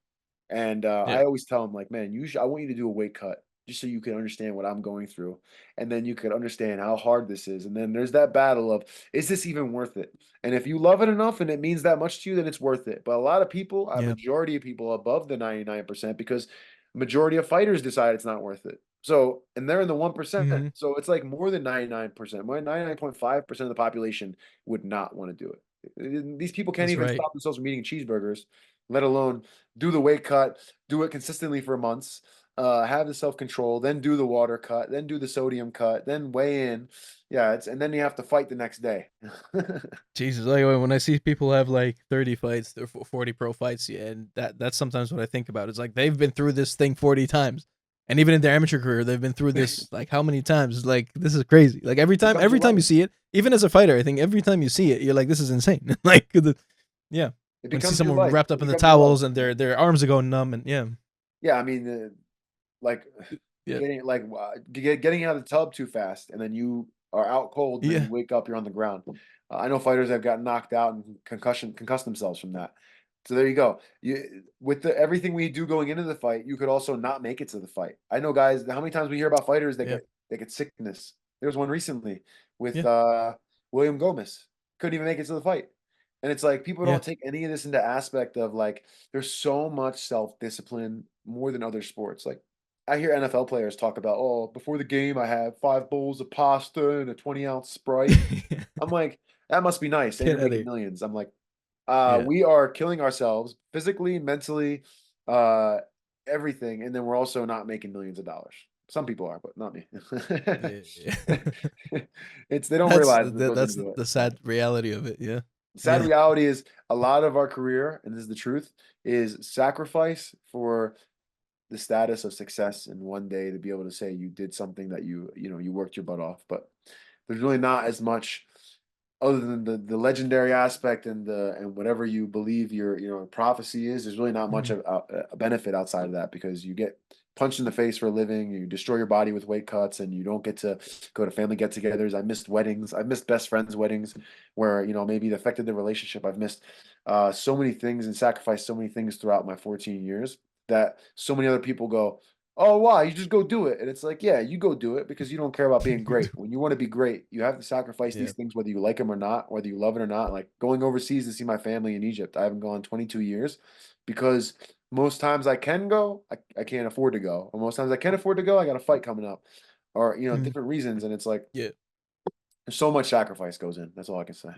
[SPEAKER 2] And
[SPEAKER 1] yeah.
[SPEAKER 2] I always tell them like, man, I want you to do a weight cut just so you can understand what I'm going through, and then you can understand how hard this is. And then there's that battle of, is this even worth it? And if you love it enough and it means that much to you, then it's worth it. But a lot of people, a
[SPEAKER 1] Yeah.
[SPEAKER 2] majority of people above the 99%, because majority of fighters decide it's not worth it. So, and they're in the 1%.
[SPEAKER 1] Hmm.
[SPEAKER 2] So it's like more than 99%. More than 99.5% of the population would not want to do it. These people can't
[SPEAKER 1] That's
[SPEAKER 2] even
[SPEAKER 1] right.
[SPEAKER 2] stop themselves from eating cheeseburgers, let alone do the weight cut, do it consistently for months, have the self control, then do the water cut, then do the sodium cut, then weigh in. Yeah, and then you have to fight the next day.
[SPEAKER 1] Jesus, like when I see people have like 30 fights or 40 pro fights, yeah, and that's sometimes what I think about. It's like they've been through this thing 40 times. And even in their amateur career, they've been through this like how many times? It's like this is crazy. Like every time
[SPEAKER 2] Becomes a
[SPEAKER 1] every time
[SPEAKER 2] life.
[SPEAKER 1] you see it, even as a fighter, I think every time you see it, you're like, this is insane. Like yeah.
[SPEAKER 2] It
[SPEAKER 1] When you see
[SPEAKER 2] becomes your
[SPEAKER 1] someone
[SPEAKER 2] life.
[SPEAKER 1] wrapped
[SPEAKER 2] It
[SPEAKER 1] up in the
[SPEAKER 2] becomes your life.
[SPEAKER 1] towels and their arms are going numb and yeah.
[SPEAKER 2] Yeah, I mean, like
[SPEAKER 1] Yeah.
[SPEAKER 2] getting out of the tub too fast, and then you are out cold, and then
[SPEAKER 1] Yeah.
[SPEAKER 2] you wake up, you're on the ground. I know fighters that have gotten knocked out and concussed themselves from that. So there you go. With everything we do going into the fight, you could also not make it to the fight. I know guys. How many times we hear about fighters that
[SPEAKER 1] Yeah.
[SPEAKER 2] They get sickness. There was one recently with
[SPEAKER 1] Yeah.
[SPEAKER 2] William Gomez. Couldn't even make it to the fight. And it's like people
[SPEAKER 1] Yeah.
[SPEAKER 2] don't take any of this into aspect of like there's so much self-discipline more than other sports. Like I hear NFL players talk about, oh, before the game I have 5 bowls of pasta and a 20-ounce Sprite. I'm like, that must be nice. And
[SPEAKER 1] Get
[SPEAKER 2] you're
[SPEAKER 1] out of
[SPEAKER 2] making
[SPEAKER 1] here.
[SPEAKER 2] millions. I'm like,
[SPEAKER 1] Yeah.
[SPEAKER 2] we are killing ourselves physically, mentally, uh, everything, and then we're also not making millions of dollars. Some people are, but not me.
[SPEAKER 1] Yeah. Yeah.
[SPEAKER 2] It's they don't realize that it goes
[SPEAKER 1] That's
[SPEAKER 2] into it.
[SPEAKER 1] the sad reality of it. Yeah.
[SPEAKER 2] Sad
[SPEAKER 1] Yeah.
[SPEAKER 2] reality is a lot of our career, and this is the truth, is sacrifice for the status of success and one day to be able to say you did something that you worked your butt off. But there's really not as much other than the legendary aspect and whatever you believe your prophecy is, there's really not much
[SPEAKER 1] Mhm.
[SPEAKER 2] of a benefit outside of that because you get punched in the face for a living, you destroy your body with weight cuts, and you don't get to go to family get-togethers. I missed weddings, I missed best friends' weddings, where maybe it affected the relationship. I've missed so many things and sacrificed so many things throughout my 14 years that so many other people go, oh, why? You just go do it. And it's like, yeah, you go do it because you don't care about being great. When you want to be great, you have to sacrifice
[SPEAKER 1] Yeah.
[SPEAKER 2] these things, whether you like them or not, whether you love it or not. Like going overseas to see my family in Egypt. I haven't gone 22 years because most times I can go, I can't afford to go. Or most times I can afford to go, I got a fight coming up or,
[SPEAKER 1] Mhm.
[SPEAKER 2] different reasons. And it's like,
[SPEAKER 1] Yeah.
[SPEAKER 2] there's so much sacrifice goes in. That's all I can say.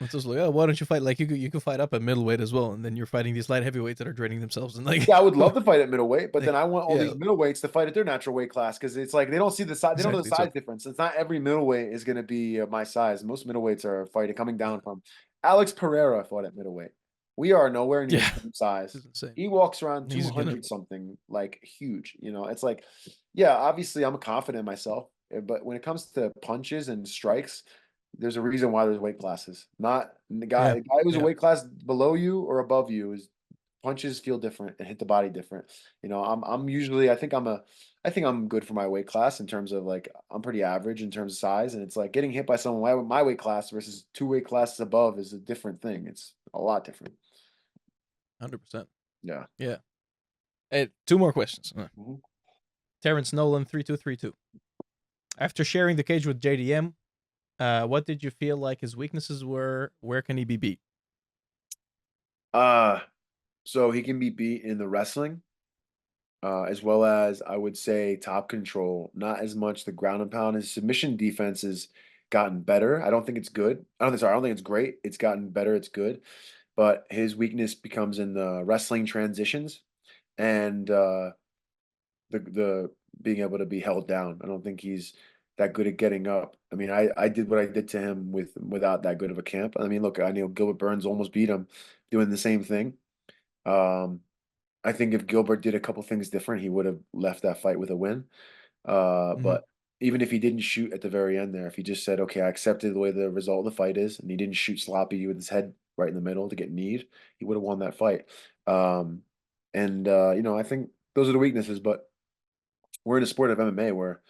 [SPEAKER 1] It's just like, oh, why don't you fight? Like you could fight up at middleweight as well, and then you're fighting these light heavyweights that are draining themselves and like,
[SPEAKER 2] Yeah, I would love to fight at middleweight, but
[SPEAKER 1] like
[SPEAKER 2] then I want all
[SPEAKER 1] yeah,
[SPEAKER 2] these middleweights to fight at their natural weight class because it's like they don't see the size, they don't know the
[SPEAKER 1] exactly. So
[SPEAKER 2] size difference. It's not every middleweight is going to be my size. Most middleweights are fighting coming
[SPEAKER 1] yeah,
[SPEAKER 2] down from. Alex Pereira fought at middleweight. We are nowhere near the
[SPEAKER 1] yeah,
[SPEAKER 2] same size.
[SPEAKER 1] it's insane.
[SPEAKER 2] He walks around
[SPEAKER 1] He's gonna
[SPEAKER 2] 200 something, like huge. It's like, yeah, obviously I'm confident in myself, but when it comes to punches and strikes, there's a reason why there's weight classes. Not
[SPEAKER 1] yeah,
[SPEAKER 2] the guy who's a
[SPEAKER 1] yeah,
[SPEAKER 2] weight class below you or above you is punches feel different and hit the body different. I'm usually I think I'm good for my weight class in terms of like I'm pretty average in terms of size, and it's like getting hit by someone my weight class versus two weight classes above is a different thing. It's a lot different.
[SPEAKER 1] 100%.
[SPEAKER 2] Yeah.
[SPEAKER 1] Yeah. Hey, two more questions.
[SPEAKER 2] Mhm.
[SPEAKER 1] Terrence Nolan 3232. After sharing the cage with JDM, what did you feel like his weaknesses were? Where can he be beat?
[SPEAKER 2] Uh, so he can be beat in the wrestling, as well as I would say top control. Not as much the ground and pound. His submission defense has gotten better. I don't think it's good. I don't think it's great. It's gotten better. It's good. But his weakness becomes in the wrestling transitions and the being able to be held down. I don't think he's that good at getting up. I mean, I did what I did to him without that good of a camp. I mean, look, I know Gilbert Burns almost beat him doing the same thing. Um, I think if Gilbert did a couple things different, he would have left that fight with a win.
[SPEAKER 1] Mhm.
[SPEAKER 2] But even if he didn't shoot at the very end there, if he just said, okay, I accepted the way the result of the fight is, and he didn't shoot sloppy with his head right in the middle to get kneed, he would have won that fight. Um, and I think those are the weaknesses, but we're in a sport of MMA where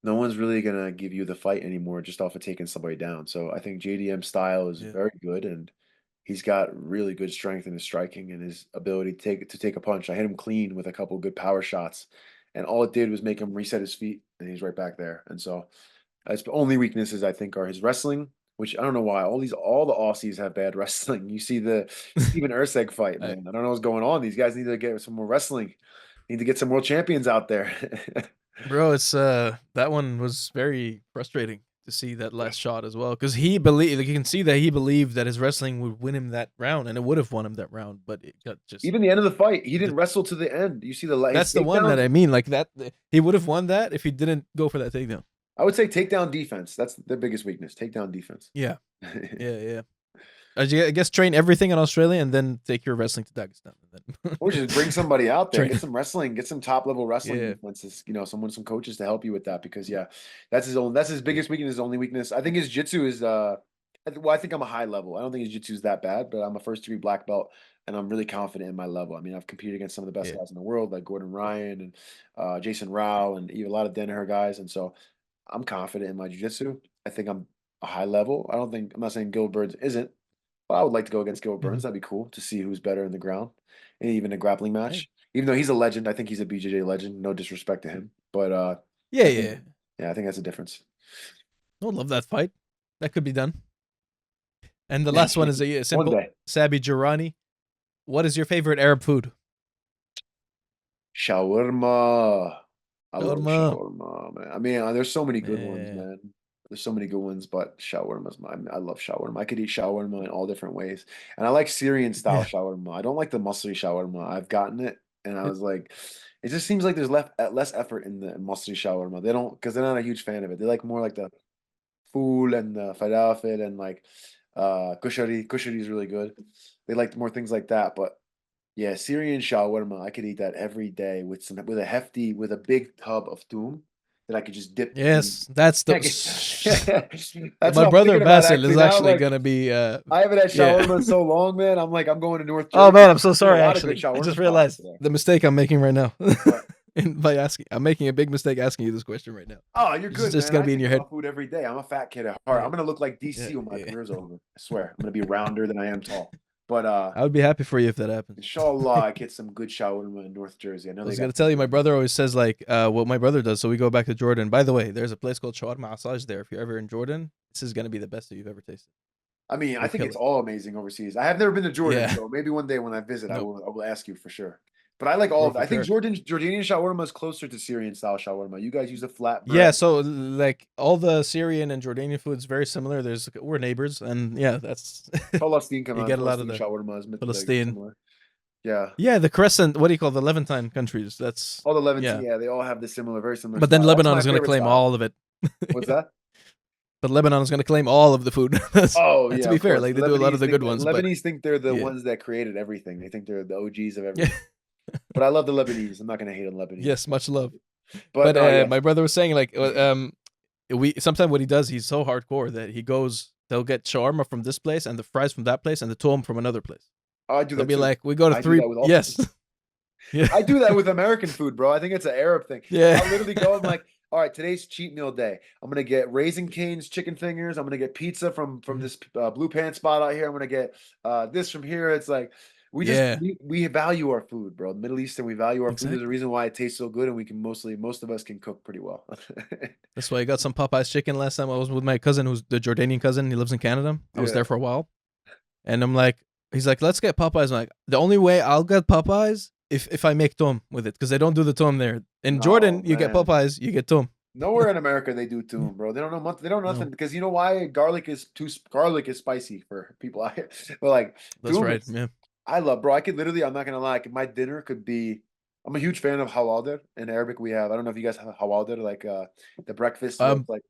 [SPEAKER 2] no one's really gonna give you the fight anymore just off of taking somebody down. So I think JDM's style is
[SPEAKER 1] Yeah.
[SPEAKER 2] very good, and he's got really good strength in his striking and his ability to take a punch. I hit him clean with a couple good power shots, and all it did was make him reset his feet, and he's right back there. And so his only weaknesses I think are his wrestling, which I don't know why all the Aussies have bad wrestling. You see the Steven Erceg fight,
[SPEAKER 1] I,
[SPEAKER 2] man. I don't know what's going on. These guys need to get some more wrestling. Need to get some world champions out there.
[SPEAKER 1] bro, it's that one was very frustrating to see that last shot as well because he believed, like, you can see that he believed that his wrestling would win him that round, and it would have won him that round, but it got just
[SPEAKER 2] Even the end of the fight, he
[SPEAKER 1] the
[SPEAKER 2] didn't wrestle to the end. You see his
[SPEAKER 1] that's the one that
[SPEAKER 2] takedown.
[SPEAKER 1] I mean. Like that, he would have won that if he didn't go for that takedown.
[SPEAKER 2] I would say takedown defense. That's their biggest weakness. Takedown defense.
[SPEAKER 1] Yeah, yeah, yeah. I guess train everything in Australia and then take your wrestling to Dagestan and
[SPEAKER 2] Or
[SPEAKER 1] then
[SPEAKER 2] just bring somebody out there,
[SPEAKER 1] train.
[SPEAKER 2] get some wrestling, get some top level wrestling
[SPEAKER 1] Yeah.
[SPEAKER 2] defenses. Some coaches to help you with that because yeah, that's his biggest weakness. His only weakness. I think his jitsu is well, I think I'm a high level. I don't think his jitsu is that bad, but I'm a first degree black belt, and I'm really confident in my level. I mean, I've competed against some of the best
[SPEAKER 1] Yeah.
[SPEAKER 2] guys in the world, like Gordon Ryan and Jason Rao, and even a lot of Danaher guys, and so I'm confident in my jiu-jitsu. I think I'm a high level. I'm not saying Gil Burns isn't, but I would like to go against Gil
[SPEAKER 1] Mhm.
[SPEAKER 2] Burns. That'd be cool to see who's better in the ground and even a grappling
[SPEAKER 1] Hey.
[SPEAKER 2] match. Even though he's a legend, I think he's a BJJ legend. No disrespect to him, but
[SPEAKER 1] Yeah,
[SPEAKER 2] I think
[SPEAKER 1] yeah.
[SPEAKER 2] Yeah, I think that's a difference.
[SPEAKER 1] I would love that fight. That could be done. And the last one is a
[SPEAKER 2] One
[SPEAKER 1] simple.
[SPEAKER 2] day.
[SPEAKER 1] Sabi Jirani, what is your favorite Arab food?
[SPEAKER 2] Shawarma. I love
[SPEAKER 1] Shawarma.
[SPEAKER 2] shawarma, man. I mean, there's so many good ones,
[SPEAKER 1] Man.
[SPEAKER 2] man. There's so many good ones, but shawarma's my. I love shawarma. I could eat shawarma in all different ways, and I like Syrian style
[SPEAKER 1] Yeah.
[SPEAKER 2] shawarma. I don't like the Masri shawarma. I've gotten it, and I
[SPEAKER 1] It,
[SPEAKER 2] was like, it just seems like there's less effort in the Masri shawarma. They don't because they're not a huge fan of it. They like more like the fool and the falafel and like kushari. Kushari is really good. They like more things like that, but yeah, Syrian shawarma. I could eat that every day with with a big tub of toom that I could just dip in.
[SPEAKER 1] yes, that's the.
[SPEAKER 2] That's
[SPEAKER 1] My
[SPEAKER 2] what I'm
[SPEAKER 1] brother
[SPEAKER 2] thinking about
[SPEAKER 1] Bassil is
[SPEAKER 2] actually now.
[SPEAKER 1] actually
[SPEAKER 2] Like
[SPEAKER 1] gonna be.
[SPEAKER 2] I haven't had
[SPEAKER 1] Yeah.
[SPEAKER 2] shawarma in so long, man. I'm like I'm going to North
[SPEAKER 1] Oh
[SPEAKER 2] Jersey.
[SPEAKER 1] man, I'm so
[SPEAKER 2] There's a
[SPEAKER 1] sorry.
[SPEAKER 2] lot of good
[SPEAKER 1] Actually, I
[SPEAKER 2] shawarma
[SPEAKER 1] just
[SPEAKER 2] spots
[SPEAKER 1] realized
[SPEAKER 2] there.
[SPEAKER 1] the mistake I'm making right now.
[SPEAKER 2] But
[SPEAKER 1] By asking, I'm making a big mistake asking you this question right now.
[SPEAKER 2] oh, you're
[SPEAKER 1] It's
[SPEAKER 2] good,
[SPEAKER 1] just
[SPEAKER 2] man.
[SPEAKER 1] gonna
[SPEAKER 2] I
[SPEAKER 1] be in
[SPEAKER 2] think
[SPEAKER 1] your head.
[SPEAKER 2] about food every day. I'm a fat kid at heart.
[SPEAKER 1] Yeah,
[SPEAKER 2] I'm gonna look like
[SPEAKER 1] yeah,
[SPEAKER 2] DC when my
[SPEAKER 1] yeah.
[SPEAKER 2] career's over. I swear. I'm gonna be rounder than I am tall. But
[SPEAKER 1] I would be happy for you if that happens.
[SPEAKER 2] inshallah, I get some good shawarma in North Jersey. I know
[SPEAKER 1] I
[SPEAKER 2] they
[SPEAKER 1] was gonna
[SPEAKER 2] got some
[SPEAKER 1] tell you,
[SPEAKER 2] good
[SPEAKER 1] my
[SPEAKER 2] ones.
[SPEAKER 1] brother always says like, what my brother does. So we go back to Jordan. By the way, there's a place called Shawarma Asaj there. If you're ever in Jordan, this is gonna be the best that you've ever tasted.
[SPEAKER 2] I mean, I
[SPEAKER 1] You'll
[SPEAKER 2] think
[SPEAKER 1] kill
[SPEAKER 2] it's
[SPEAKER 1] it.
[SPEAKER 2] all amazing overseas. I have never been to Jordan,
[SPEAKER 1] Yeah.
[SPEAKER 2] so maybe one day when I visit,
[SPEAKER 1] Nope.
[SPEAKER 2] I will ask you for sure. But I like all
[SPEAKER 1] Bro,
[SPEAKER 2] of that.
[SPEAKER 1] for
[SPEAKER 2] I think
[SPEAKER 1] sure.
[SPEAKER 2] Jordanian shawarma is closer to Syrian style shawarma. You guys use a flat
[SPEAKER 1] Yeah,
[SPEAKER 2] bread.
[SPEAKER 1] so like all the Syrian and Jordanian food's very similar. We're neighbors, and yeah, that's
[SPEAKER 2] Palestine
[SPEAKER 1] you
[SPEAKER 2] kaman.
[SPEAKER 1] get a lot of
[SPEAKER 2] Palestine
[SPEAKER 1] the
[SPEAKER 2] shawarma is like
[SPEAKER 1] Palestine.
[SPEAKER 2] similar. Yeah.
[SPEAKER 1] Yeah, the Crescent. What do you call the Levantine countries? That's
[SPEAKER 2] All the Levantine,
[SPEAKER 1] yeah.
[SPEAKER 2] yeah, they all have the very similar
[SPEAKER 1] But then
[SPEAKER 2] style. That's
[SPEAKER 1] Lebanon
[SPEAKER 2] my
[SPEAKER 1] is gonna
[SPEAKER 2] favorite
[SPEAKER 1] claim
[SPEAKER 2] style.
[SPEAKER 1] all of it.
[SPEAKER 2] What's
[SPEAKER 1] Yeah.
[SPEAKER 2] that?
[SPEAKER 1] But Lebanon is gonna claim all of the food.
[SPEAKER 2] Oh
[SPEAKER 1] To
[SPEAKER 2] yeah,
[SPEAKER 1] be
[SPEAKER 2] of
[SPEAKER 1] fair,
[SPEAKER 2] course.
[SPEAKER 1] like
[SPEAKER 2] The
[SPEAKER 1] they do a lot of
[SPEAKER 2] Lebanese
[SPEAKER 1] the
[SPEAKER 2] think
[SPEAKER 1] good ones, but
[SPEAKER 2] Lebanese think they're the
[SPEAKER 1] yeah,
[SPEAKER 2] ones that created everything. They think they're the OGs of
[SPEAKER 1] yeah.
[SPEAKER 2] everything. But I love the Lebanese. I'm not gonna hate on Lebanese.
[SPEAKER 1] Yes, much love.
[SPEAKER 2] But
[SPEAKER 1] But
[SPEAKER 2] no, yeah.
[SPEAKER 1] my brother was saying like we sometimes what he does, he's so hardcore that he goes. They'll get shawarma from this place and the fries from that place and the tom from another place.
[SPEAKER 2] Oh, I do
[SPEAKER 1] They'll
[SPEAKER 2] that
[SPEAKER 1] be
[SPEAKER 2] too.
[SPEAKER 1] like, we go to
[SPEAKER 2] I do
[SPEAKER 1] three.
[SPEAKER 2] that with all food.
[SPEAKER 1] Yes. Yeah.
[SPEAKER 2] I do that with American food, bro. I think it's an Arab thing.
[SPEAKER 1] Yeah.
[SPEAKER 2] I'll literally go and like, all right, today's cheat meal day. I'm gonna get Raising Cane's chicken fingers. I'm gonna get pizza from
[SPEAKER 1] Mhm.
[SPEAKER 2] this blue pants spot out here. I'm gonna get this from here. It's like
[SPEAKER 1] Yeah.
[SPEAKER 2] we value our food, bro. Middle Eastern, we value our food. There's a
[SPEAKER 1] Exactly.
[SPEAKER 2] reason why it tastes so good, and we can most of us can cook pretty well.
[SPEAKER 1] That's why I got some Popeyes chicken last time. I was with my cousin, who's the Jordanian cousin. He lives in Canada. I was
[SPEAKER 2] Yeah.
[SPEAKER 1] there for a while, and I'm like, he's like, let's get Popeyes. I'm like, the only way I'll get Popeyes if I make tom with it, because they don't do the tom there. In Jordan,
[SPEAKER 2] No,
[SPEAKER 1] you get
[SPEAKER 2] man.
[SPEAKER 1] Popeyes, you get tom.
[SPEAKER 2] Nowhere in America they do
[SPEAKER 1] Yeah.
[SPEAKER 2] tune, bro. They don't know they don't know
[SPEAKER 1] No,
[SPEAKER 2] nothing because you know why garlic is spicy for people. But like
[SPEAKER 1] that's
[SPEAKER 2] tune
[SPEAKER 1] right.
[SPEAKER 2] is
[SPEAKER 1] Yeah.
[SPEAKER 2] I love, bro. I could literally, I'm not gonna lie, my dinner could be. I'm a huge fan of halalder. In Arabic, we have. I don't know if you guys have halalder, like the breakfast where
[SPEAKER 1] Um,
[SPEAKER 2] it's like.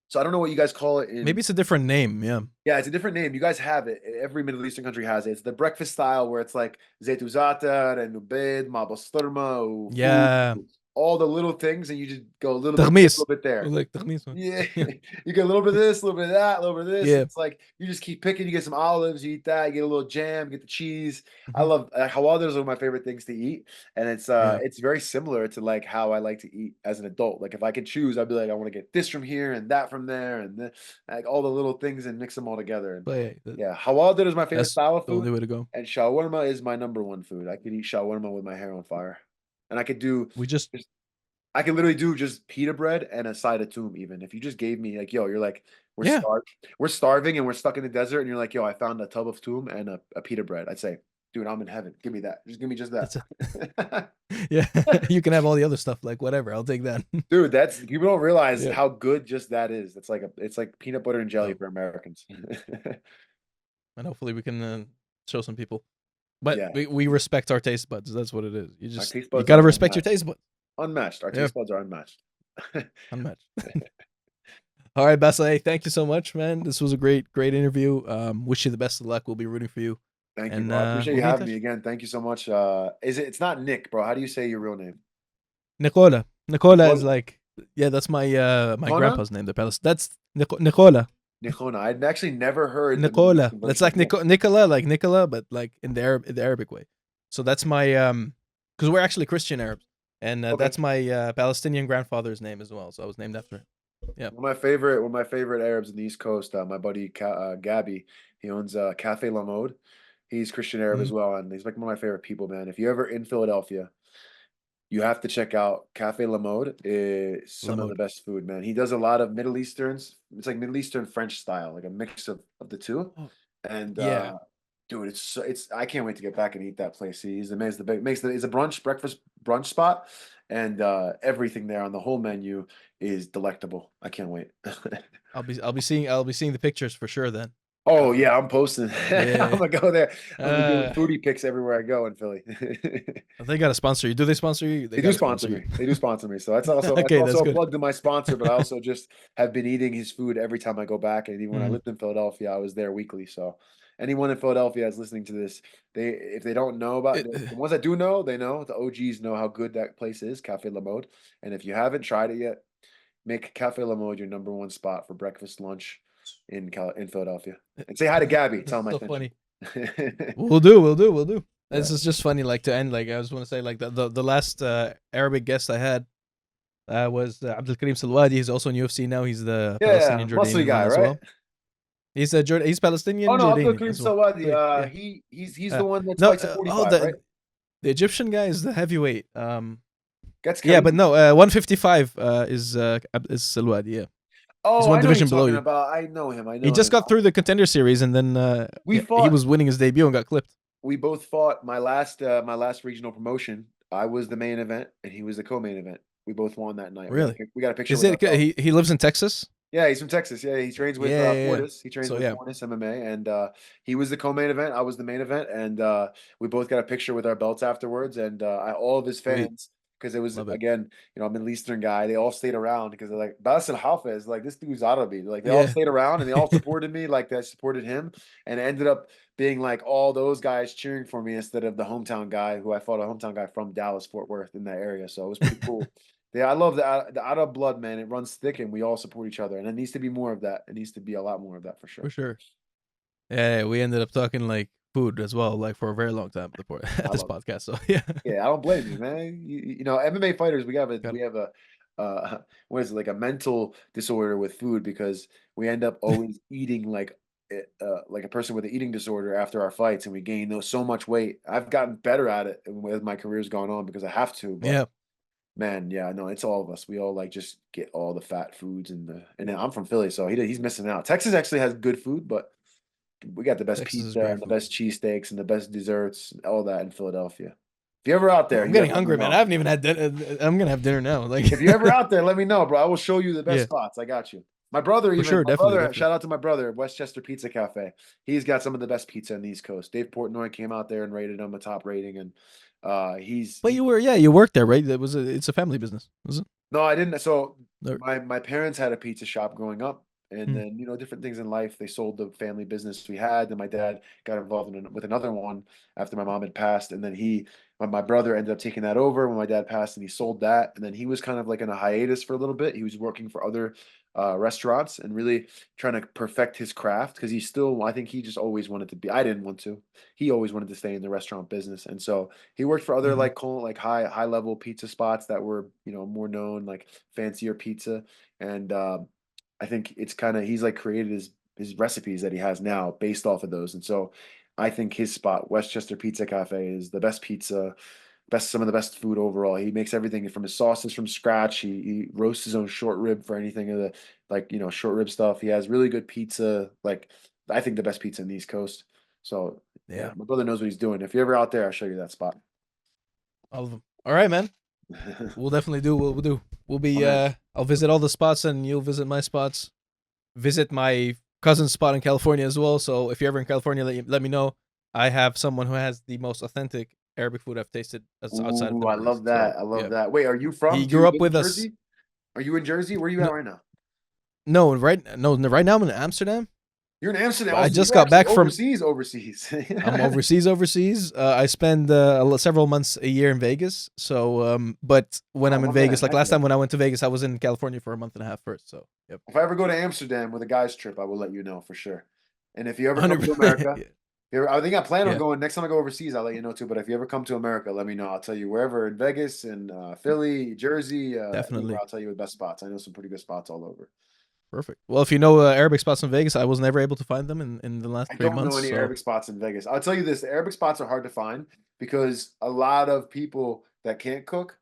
[SPEAKER 2] So I don't know what you guys call it in.
[SPEAKER 1] maybe it's a different name. Yeah.
[SPEAKER 2] Yeah, it's a different name. You guys have it. Every Middle Eastern country has it. It's the breakfast style where it's like zeytu zatar and ubaid, ma basturma,
[SPEAKER 1] Yeah.
[SPEAKER 2] all the little things, and you just go a little bit here, a
[SPEAKER 1] Tagmis.
[SPEAKER 2] little bit there.
[SPEAKER 1] Like tagmis.
[SPEAKER 2] Yeah,
[SPEAKER 1] Yeah.
[SPEAKER 2] you get a little bit of this, a little bit of that, a little bit of this.
[SPEAKER 1] Yeah.
[SPEAKER 2] It's like you just keep picking. You get some olives, you eat that. You get a little jam, get the cheese. I
[SPEAKER 1] Mhm.
[SPEAKER 2] love hawadar is one of my favorite things to eat, and
[SPEAKER 1] Yeah.
[SPEAKER 2] it's very similar to like how I like to eat as an adult. Like if I could choose, I'd be like, I want to get this from here and that from there, and like all the little things and mix them all together. And
[SPEAKER 1] But yeah,
[SPEAKER 2] yeah, hawadar is my favorite
[SPEAKER 1] that's
[SPEAKER 2] style of
[SPEAKER 1] the
[SPEAKER 2] food,
[SPEAKER 1] only way to go.
[SPEAKER 2] and shawarma is my number one food. I could eat shawarma with my hair on fire, and I could do.
[SPEAKER 1] We just
[SPEAKER 2] I can literally do just pita bread and a side of toom even. If you just gave me like, yo, you're like,
[SPEAKER 1] yeah.
[SPEAKER 2] we're starving and we're stuck in the desert, and you're like, yo, I found a tub of toom and a pita bread. I'd say, dude, I'm in heaven. Give me that. Just give me just
[SPEAKER 1] That's a,
[SPEAKER 2] that.
[SPEAKER 1] yeah. You can have all the other stuff. Like whatever. I'll take that.
[SPEAKER 2] Dude, that's people don't realize
[SPEAKER 1] Yeah.
[SPEAKER 2] how good just that is. It's like peanut butter and jelly
[SPEAKER 1] No.
[SPEAKER 2] for Americans.
[SPEAKER 1] And hopefully we can show some people. But
[SPEAKER 2] Yeah,
[SPEAKER 1] we respect our taste buds. That's what it is.
[SPEAKER 2] our taste
[SPEAKER 1] You
[SPEAKER 2] buds
[SPEAKER 1] gotta
[SPEAKER 2] are
[SPEAKER 1] respect your
[SPEAKER 2] unmatched.
[SPEAKER 1] taste buds.
[SPEAKER 2] Unmatched. Our
[SPEAKER 1] Yeah,
[SPEAKER 2] taste buds are unmatched.
[SPEAKER 1] unmatched. All right, Basil. Hey, thank you so much, man. This was a great interview. Wish you the best of luck. We'll be rooting for you,
[SPEAKER 2] Thank you,
[SPEAKER 1] and
[SPEAKER 2] bro. I appreciate
[SPEAKER 1] we'll
[SPEAKER 2] you
[SPEAKER 1] be in
[SPEAKER 2] having me
[SPEAKER 1] touch.
[SPEAKER 2] again. Thank you so much. It's not Nick, bro. How do you say your real name?
[SPEAKER 1] Nicola. Nicola is
[SPEAKER 2] Nicole
[SPEAKER 1] like, yeah, that's my my
[SPEAKER 2] Kona?
[SPEAKER 1] grandpa's name. The palace. That's Nicola.
[SPEAKER 2] Nichona. I'd actually never heard the Middle
[SPEAKER 1] Nicola.
[SPEAKER 2] Eastern
[SPEAKER 1] That's
[SPEAKER 2] version of
[SPEAKER 1] like
[SPEAKER 2] Nick.
[SPEAKER 1] Nicola, like Nicola, but like in the Arabic way. So that's my because we're actually Christian Arabs, and
[SPEAKER 2] Okay.
[SPEAKER 1] that's my Palestinian grandfather's name as well. So I was named after him. Yeah.
[SPEAKER 2] One of my favorite Arabs in the East Coast, my buddy Gabby, he owns Cafe La Mode. He's Christian Arab
[SPEAKER 1] Mhm.
[SPEAKER 2] as well, and he's like one of my favorite people, man. If you're ever in Philadelphia, You have to check out Cafe La Mode. It's some of the
[SPEAKER 1] Lamode.
[SPEAKER 2] best food, man. He does a lot of Middle Easterns. It's like Middle Eastern French style, like a mix of the two.
[SPEAKER 1] Oh,
[SPEAKER 2] And
[SPEAKER 1] yeah.
[SPEAKER 2] dude, it's I can't wait to get back and eat that place. He's the man's the big makes the it's a breakfast brunch spot, and everything there on the whole menu is delectable. I can't wait.
[SPEAKER 1] I'll be seeing the pictures for sure then.
[SPEAKER 2] Oh
[SPEAKER 1] Of
[SPEAKER 2] yeah, I'm posting. I'm
[SPEAKER 1] yeah.
[SPEAKER 2] gonna go there. I'm gonna be doing
[SPEAKER 1] Uh,
[SPEAKER 2] foodie pics everywhere I go in Philly.
[SPEAKER 1] they gotta sponsor you. Do they sponsor you? They
[SPEAKER 2] They do
[SPEAKER 1] gotta
[SPEAKER 2] sponsor
[SPEAKER 1] sponsor you.
[SPEAKER 2] me. They do sponsor me. So that's
[SPEAKER 1] Okay, that's
[SPEAKER 2] also a
[SPEAKER 1] good.
[SPEAKER 2] plug to my sponsor, but I also just have been eating his food every time I go back. And even when I
[SPEAKER 1] Mhm.
[SPEAKER 2] lived in Philadelphia, I was there weekly. So anyone in Philadelphia that's listening to this, if they don't know about
[SPEAKER 1] It,
[SPEAKER 2] the ones that do know, they know. The OGs know how good that place is, Cafe La Mode. And if you haven't tried it yet, make Cafe La Mode your number one spot for breakfast, lunch in Philadelphia. And say hi to Gabby.
[SPEAKER 1] this
[SPEAKER 2] Tell
[SPEAKER 1] is
[SPEAKER 2] him I
[SPEAKER 1] so
[SPEAKER 2] sent you.
[SPEAKER 1] funny. We'll do. This
[SPEAKER 2] Yeah.
[SPEAKER 1] is just funny. Like to end, like I just want to say, like the last Arabic guest I had was Abdul Karim Salwadi. He's also in UFC now. He's the
[SPEAKER 2] Yeah, yeah.
[SPEAKER 1] Palestinian
[SPEAKER 2] Muscly
[SPEAKER 1] Jordanian one
[SPEAKER 2] guy,
[SPEAKER 1] as
[SPEAKER 2] right?
[SPEAKER 1] well. He's
[SPEAKER 2] Oh
[SPEAKER 1] Palestinian
[SPEAKER 2] no, Abdul
[SPEAKER 1] Jordanian
[SPEAKER 2] Karim
[SPEAKER 1] as well.
[SPEAKER 2] Sawadi.
[SPEAKER 1] Yeah.
[SPEAKER 2] He's the one that
[SPEAKER 1] No.
[SPEAKER 2] fights at
[SPEAKER 1] Oh,
[SPEAKER 2] 45, right?
[SPEAKER 1] the Egyptian guy is the heavyweight.
[SPEAKER 2] Gets
[SPEAKER 1] Yeah, but
[SPEAKER 2] Khalid.
[SPEAKER 1] no. 155 is Salwadi. Yeah, he's
[SPEAKER 2] Oh,
[SPEAKER 1] one
[SPEAKER 2] I know who you're
[SPEAKER 1] division below
[SPEAKER 2] talking
[SPEAKER 1] you.
[SPEAKER 2] about. I know him. I
[SPEAKER 1] He
[SPEAKER 2] know
[SPEAKER 1] just
[SPEAKER 2] him.
[SPEAKER 1] got through the contender series, and then
[SPEAKER 2] We
[SPEAKER 1] he
[SPEAKER 2] fought.
[SPEAKER 1] was winning his debut and got clipped.
[SPEAKER 2] We both fought my last regional promotion. I was the main event, and he was the co-main event. We both won that night.
[SPEAKER 1] Really?
[SPEAKER 2] We got a picture
[SPEAKER 1] Is
[SPEAKER 2] with our
[SPEAKER 1] it?
[SPEAKER 2] belts.
[SPEAKER 1] He lives in Texas.
[SPEAKER 2] Yeah, he's from Texas. Yeah, he trains with
[SPEAKER 1] Yeah, yeah, yeah.
[SPEAKER 2] Fortis. He trains
[SPEAKER 1] So
[SPEAKER 2] with
[SPEAKER 1] yeah,
[SPEAKER 2] Fortis MMA, and he was the co-main event. I was the main event, and we both got a picture with our belts afterwards. And all of his
[SPEAKER 1] sweet.
[SPEAKER 2] fans, because it was
[SPEAKER 1] Love it.
[SPEAKER 2] again, a Middle Eastern guy. They all stayed around because they're like Bassil Hafez, like this dude's Arabi. Like they all
[SPEAKER 1] Yeah.
[SPEAKER 2] stayed around and they all supported me, like they supported him, and it ended up being like all those guys cheering for me instead of the hometown guy who I fought a hometown guy from Dallas, Fort Worth in that area. So it was pretty cool. Yeah, I love the Arab blood, man. It runs thick, and we all support each other. And it needs to be more of that. It needs to be a lot more of that for
[SPEAKER 1] For
[SPEAKER 2] sure.
[SPEAKER 1] sure. Yeah, we ended up talking like food as well, like for a very long time at
[SPEAKER 2] I
[SPEAKER 1] this
[SPEAKER 2] love it.
[SPEAKER 1] podcast. So yeah,
[SPEAKER 2] Yeah, I don't blame you, man. MMA fighters,
[SPEAKER 1] got
[SPEAKER 2] we have a what is it, like a mental disorder with food because we end up always eating like a person with an eating disorder after our fights, and we gain so much weight. I've gotten better at it as my career's gone on because I have to, but
[SPEAKER 1] yeah.
[SPEAKER 2] man, yeah, no, it's all of us. We all like just get all the fat foods and then I'm from Philly, so he's missing out. Texas actually has good food, but we got the best
[SPEAKER 1] Texas is
[SPEAKER 2] pizza
[SPEAKER 1] great
[SPEAKER 2] and the
[SPEAKER 1] food.
[SPEAKER 2] best cheesesteaks and the best desserts, all that in Philadelphia. If you're ever out
[SPEAKER 1] Oh,
[SPEAKER 2] there,
[SPEAKER 1] I'm
[SPEAKER 2] you
[SPEAKER 1] getting
[SPEAKER 2] gotta let me
[SPEAKER 1] hungry, man. I
[SPEAKER 2] know.
[SPEAKER 1] haven't even had dinner. I'm gonna have dinner now. Like,
[SPEAKER 2] If you're ever out there, let me know, bro. I will show you the best
[SPEAKER 1] yeah,
[SPEAKER 2] spots. I got you. My
[SPEAKER 1] definitely,
[SPEAKER 2] brother,
[SPEAKER 1] definitely.
[SPEAKER 2] shout out to my brother, Westchester Pizza Cafe. He's got some of the best pizza on the East Coast. Dave Portnoy came out there and rated him a top rating, and
[SPEAKER 1] But you worked there, right? It's a family business, was it?
[SPEAKER 2] no, I didn't. So
[SPEAKER 1] Or-
[SPEAKER 2] my parents had a pizza shop growing up, and
[SPEAKER 1] Hmm.
[SPEAKER 2] then different things in life. They sold the family business we had. Then my dad got involved with another one after my mom had passed, and then my brother ended up taking that over when my dad passed, and he sold that. And then he was kind of like in a hiatus for a little bit. He was working for other restaurants and really trying to perfect his craft because I think he just always wanted to be. I didn't want to. He always wanted to stay in the restaurant business, and so he worked for other
[SPEAKER 1] Hmm.
[SPEAKER 2] like high level pizza spots that were more known, like fancier pizza. And I think it's kind of he's like created his recipes that he has now based off of those. And so I think his spot, Westchester Pizza Cafe, is the best pizza, some of the best food overall. He makes everything from his sauces from scratch. He roasts his own short rib for anything of the short rib stuff. He has really good pizza. Like I think the best pizza in the East Coast. So yeah,
[SPEAKER 1] Yeah,
[SPEAKER 2] my brother knows what he's doing. If you're ever out there, I'll show you that spot.
[SPEAKER 1] all of them. All right, man. We'll definitely do. We'll do. We'll
[SPEAKER 2] My
[SPEAKER 1] be.
[SPEAKER 2] man.
[SPEAKER 1] I'll visit all the spots, and you'll visit my spots. Visit my cousin's spot in California as well. So if you're ever in California, let me know. I have someone who has the most authentic Arabic food I've tasted outside of
[SPEAKER 2] Ooh,
[SPEAKER 1] the
[SPEAKER 2] I
[SPEAKER 1] Middle East.
[SPEAKER 2] love
[SPEAKER 1] So
[SPEAKER 2] that. I love
[SPEAKER 1] yeah,
[SPEAKER 2] that. Wait, are you
[SPEAKER 1] he
[SPEAKER 2] do you
[SPEAKER 1] grew up
[SPEAKER 2] live in
[SPEAKER 1] with us.
[SPEAKER 2] Jersey? Are you in Jersey? Where are you at
[SPEAKER 1] No,
[SPEAKER 2] right now?
[SPEAKER 1] no, right now I'm in Amsterdam.
[SPEAKER 2] You're in Amsterdam.
[SPEAKER 1] But
[SPEAKER 2] Oh,
[SPEAKER 1] I
[SPEAKER 2] so
[SPEAKER 1] just
[SPEAKER 2] you're
[SPEAKER 1] got
[SPEAKER 2] actually
[SPEAKER 1] back from.
[SPEAKER 2] overseas, overseas.
[SPEAKER 1] I'm overseas. I spend several months a year in Vegas. So, but when
[SPEAKER 2] Oh,
[SPEAKER 1] I'm in
[SPEAKER 2] my
[SPEAKER 1] Vegas,
[SPEAKER 2] man.
[SPEAKER 1] like
[SPEAKER 2] Heck
[SPEAKER 1] last
[SPEAKER 2] yeah.
[SPEAKER 1] time when I went to Vegas, I was in California for a month and a half first. So, yep,
[SPEAKER 2] If I ever go to Amsterdam with a guys trip, I will let you know for sure. And if you ever come to
[SPEAKER 1] 100%.
[SPEAKER 2] America, I think I plan on
[SPEAKER 1] Yeah,
[SPEAKER 2] going next time I go overseas. I'll let you know too. But if you ever come to America, let me know. I'll tell you wherever in Vegas and Philly, Jersey, anywhere.
[SPEAKER 1] definitely.
[SPEAKER 2] I'll tell you the best spots. I know some pretty good spots all over.
[SPEAKER 1] Perfect. Well, if you know Arabic spots in Vegas, I was never able to find them in the last
[SPEAKER 2] I
[SPEAKER 1] three
[SPEAKER 2] don't know
[SPEAKER 1] months.
[SPEAKER 2] any
[SPEAKER 1] So,
[SPEAKER 2] Arabic spots in Vegas. I'll tell you this, the Arabic spots are hard to find because a lot of people that can't cook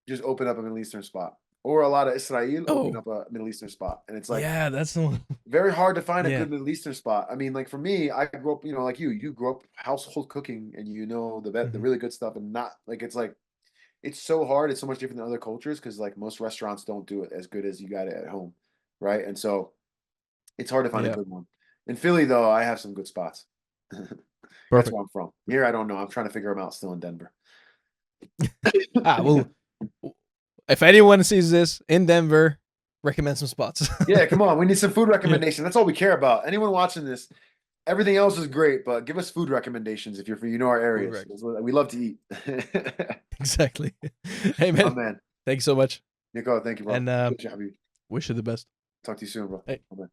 [SPEAKER 2] just open up a Middle Eastern spot, or a lot of Israel open
[SPEAKER 1] Oh,
[SPEAKER 2] up a Middle Eastern spot, and it's like
[SPEAKER 1] yeah, that's the one.
[SPEAKER 2] very hard to find a
[SPEAKER 1] Yeah.
[SPEAKER 2] good Middle Eastern spot. I mean, like for me, I grew up, like you grew up household cooking, and the
[SPEAKER 1] Mhm.
[SPEAKER 2] really good stuff, and not like it's so hard. It's so much different than other cultures because like most restaurants don't do it as good as you got it at home, right? And so it's hard to find a
[SPEAKER 1] Yeah.
[SPEAKER 2] good one. In Philly, though, I have some good spots. That's
[SPEAKER 1] Perfect.
[SPEAKER 2] where I'm from. Here, I don't know. I'm trying to figure them out still in Denver.
[SPEAKER 1] Well, if anyone sees this in Denver, recommend some spots.
[SPEAKER 2] Yeah, come on. We need some food
[SPEAKER 1] Yeah.
[SPEAKER 2] recommendations. That's all we care about. Anyone watching this, everything else is great, but give us food recommendations if our
[SPEAKER 1] Food
[SPEAKER 2] areas.
[SPEAKER 1] rec.
[SPEAKER 2] We love to eat.
[SPEAKER 1] Exactly. Hey,
[SPEAKER 2] My
[SPEAKER 1] man.
[SPEAKER 2] man.
[SPEAKER 1] Thanks so much.
[SPEAKER 2] Nico, thank you, bro.
[SPEAKER 1] And
[SPEAKER 2] Appreciate you, Habib.
[SPEAKER 1] wish you the best.
[SPEAKER 2] Talk to you soon, bro.
[SPEAKER 1] Hey.
[SPEAKER 2] Bye-bye.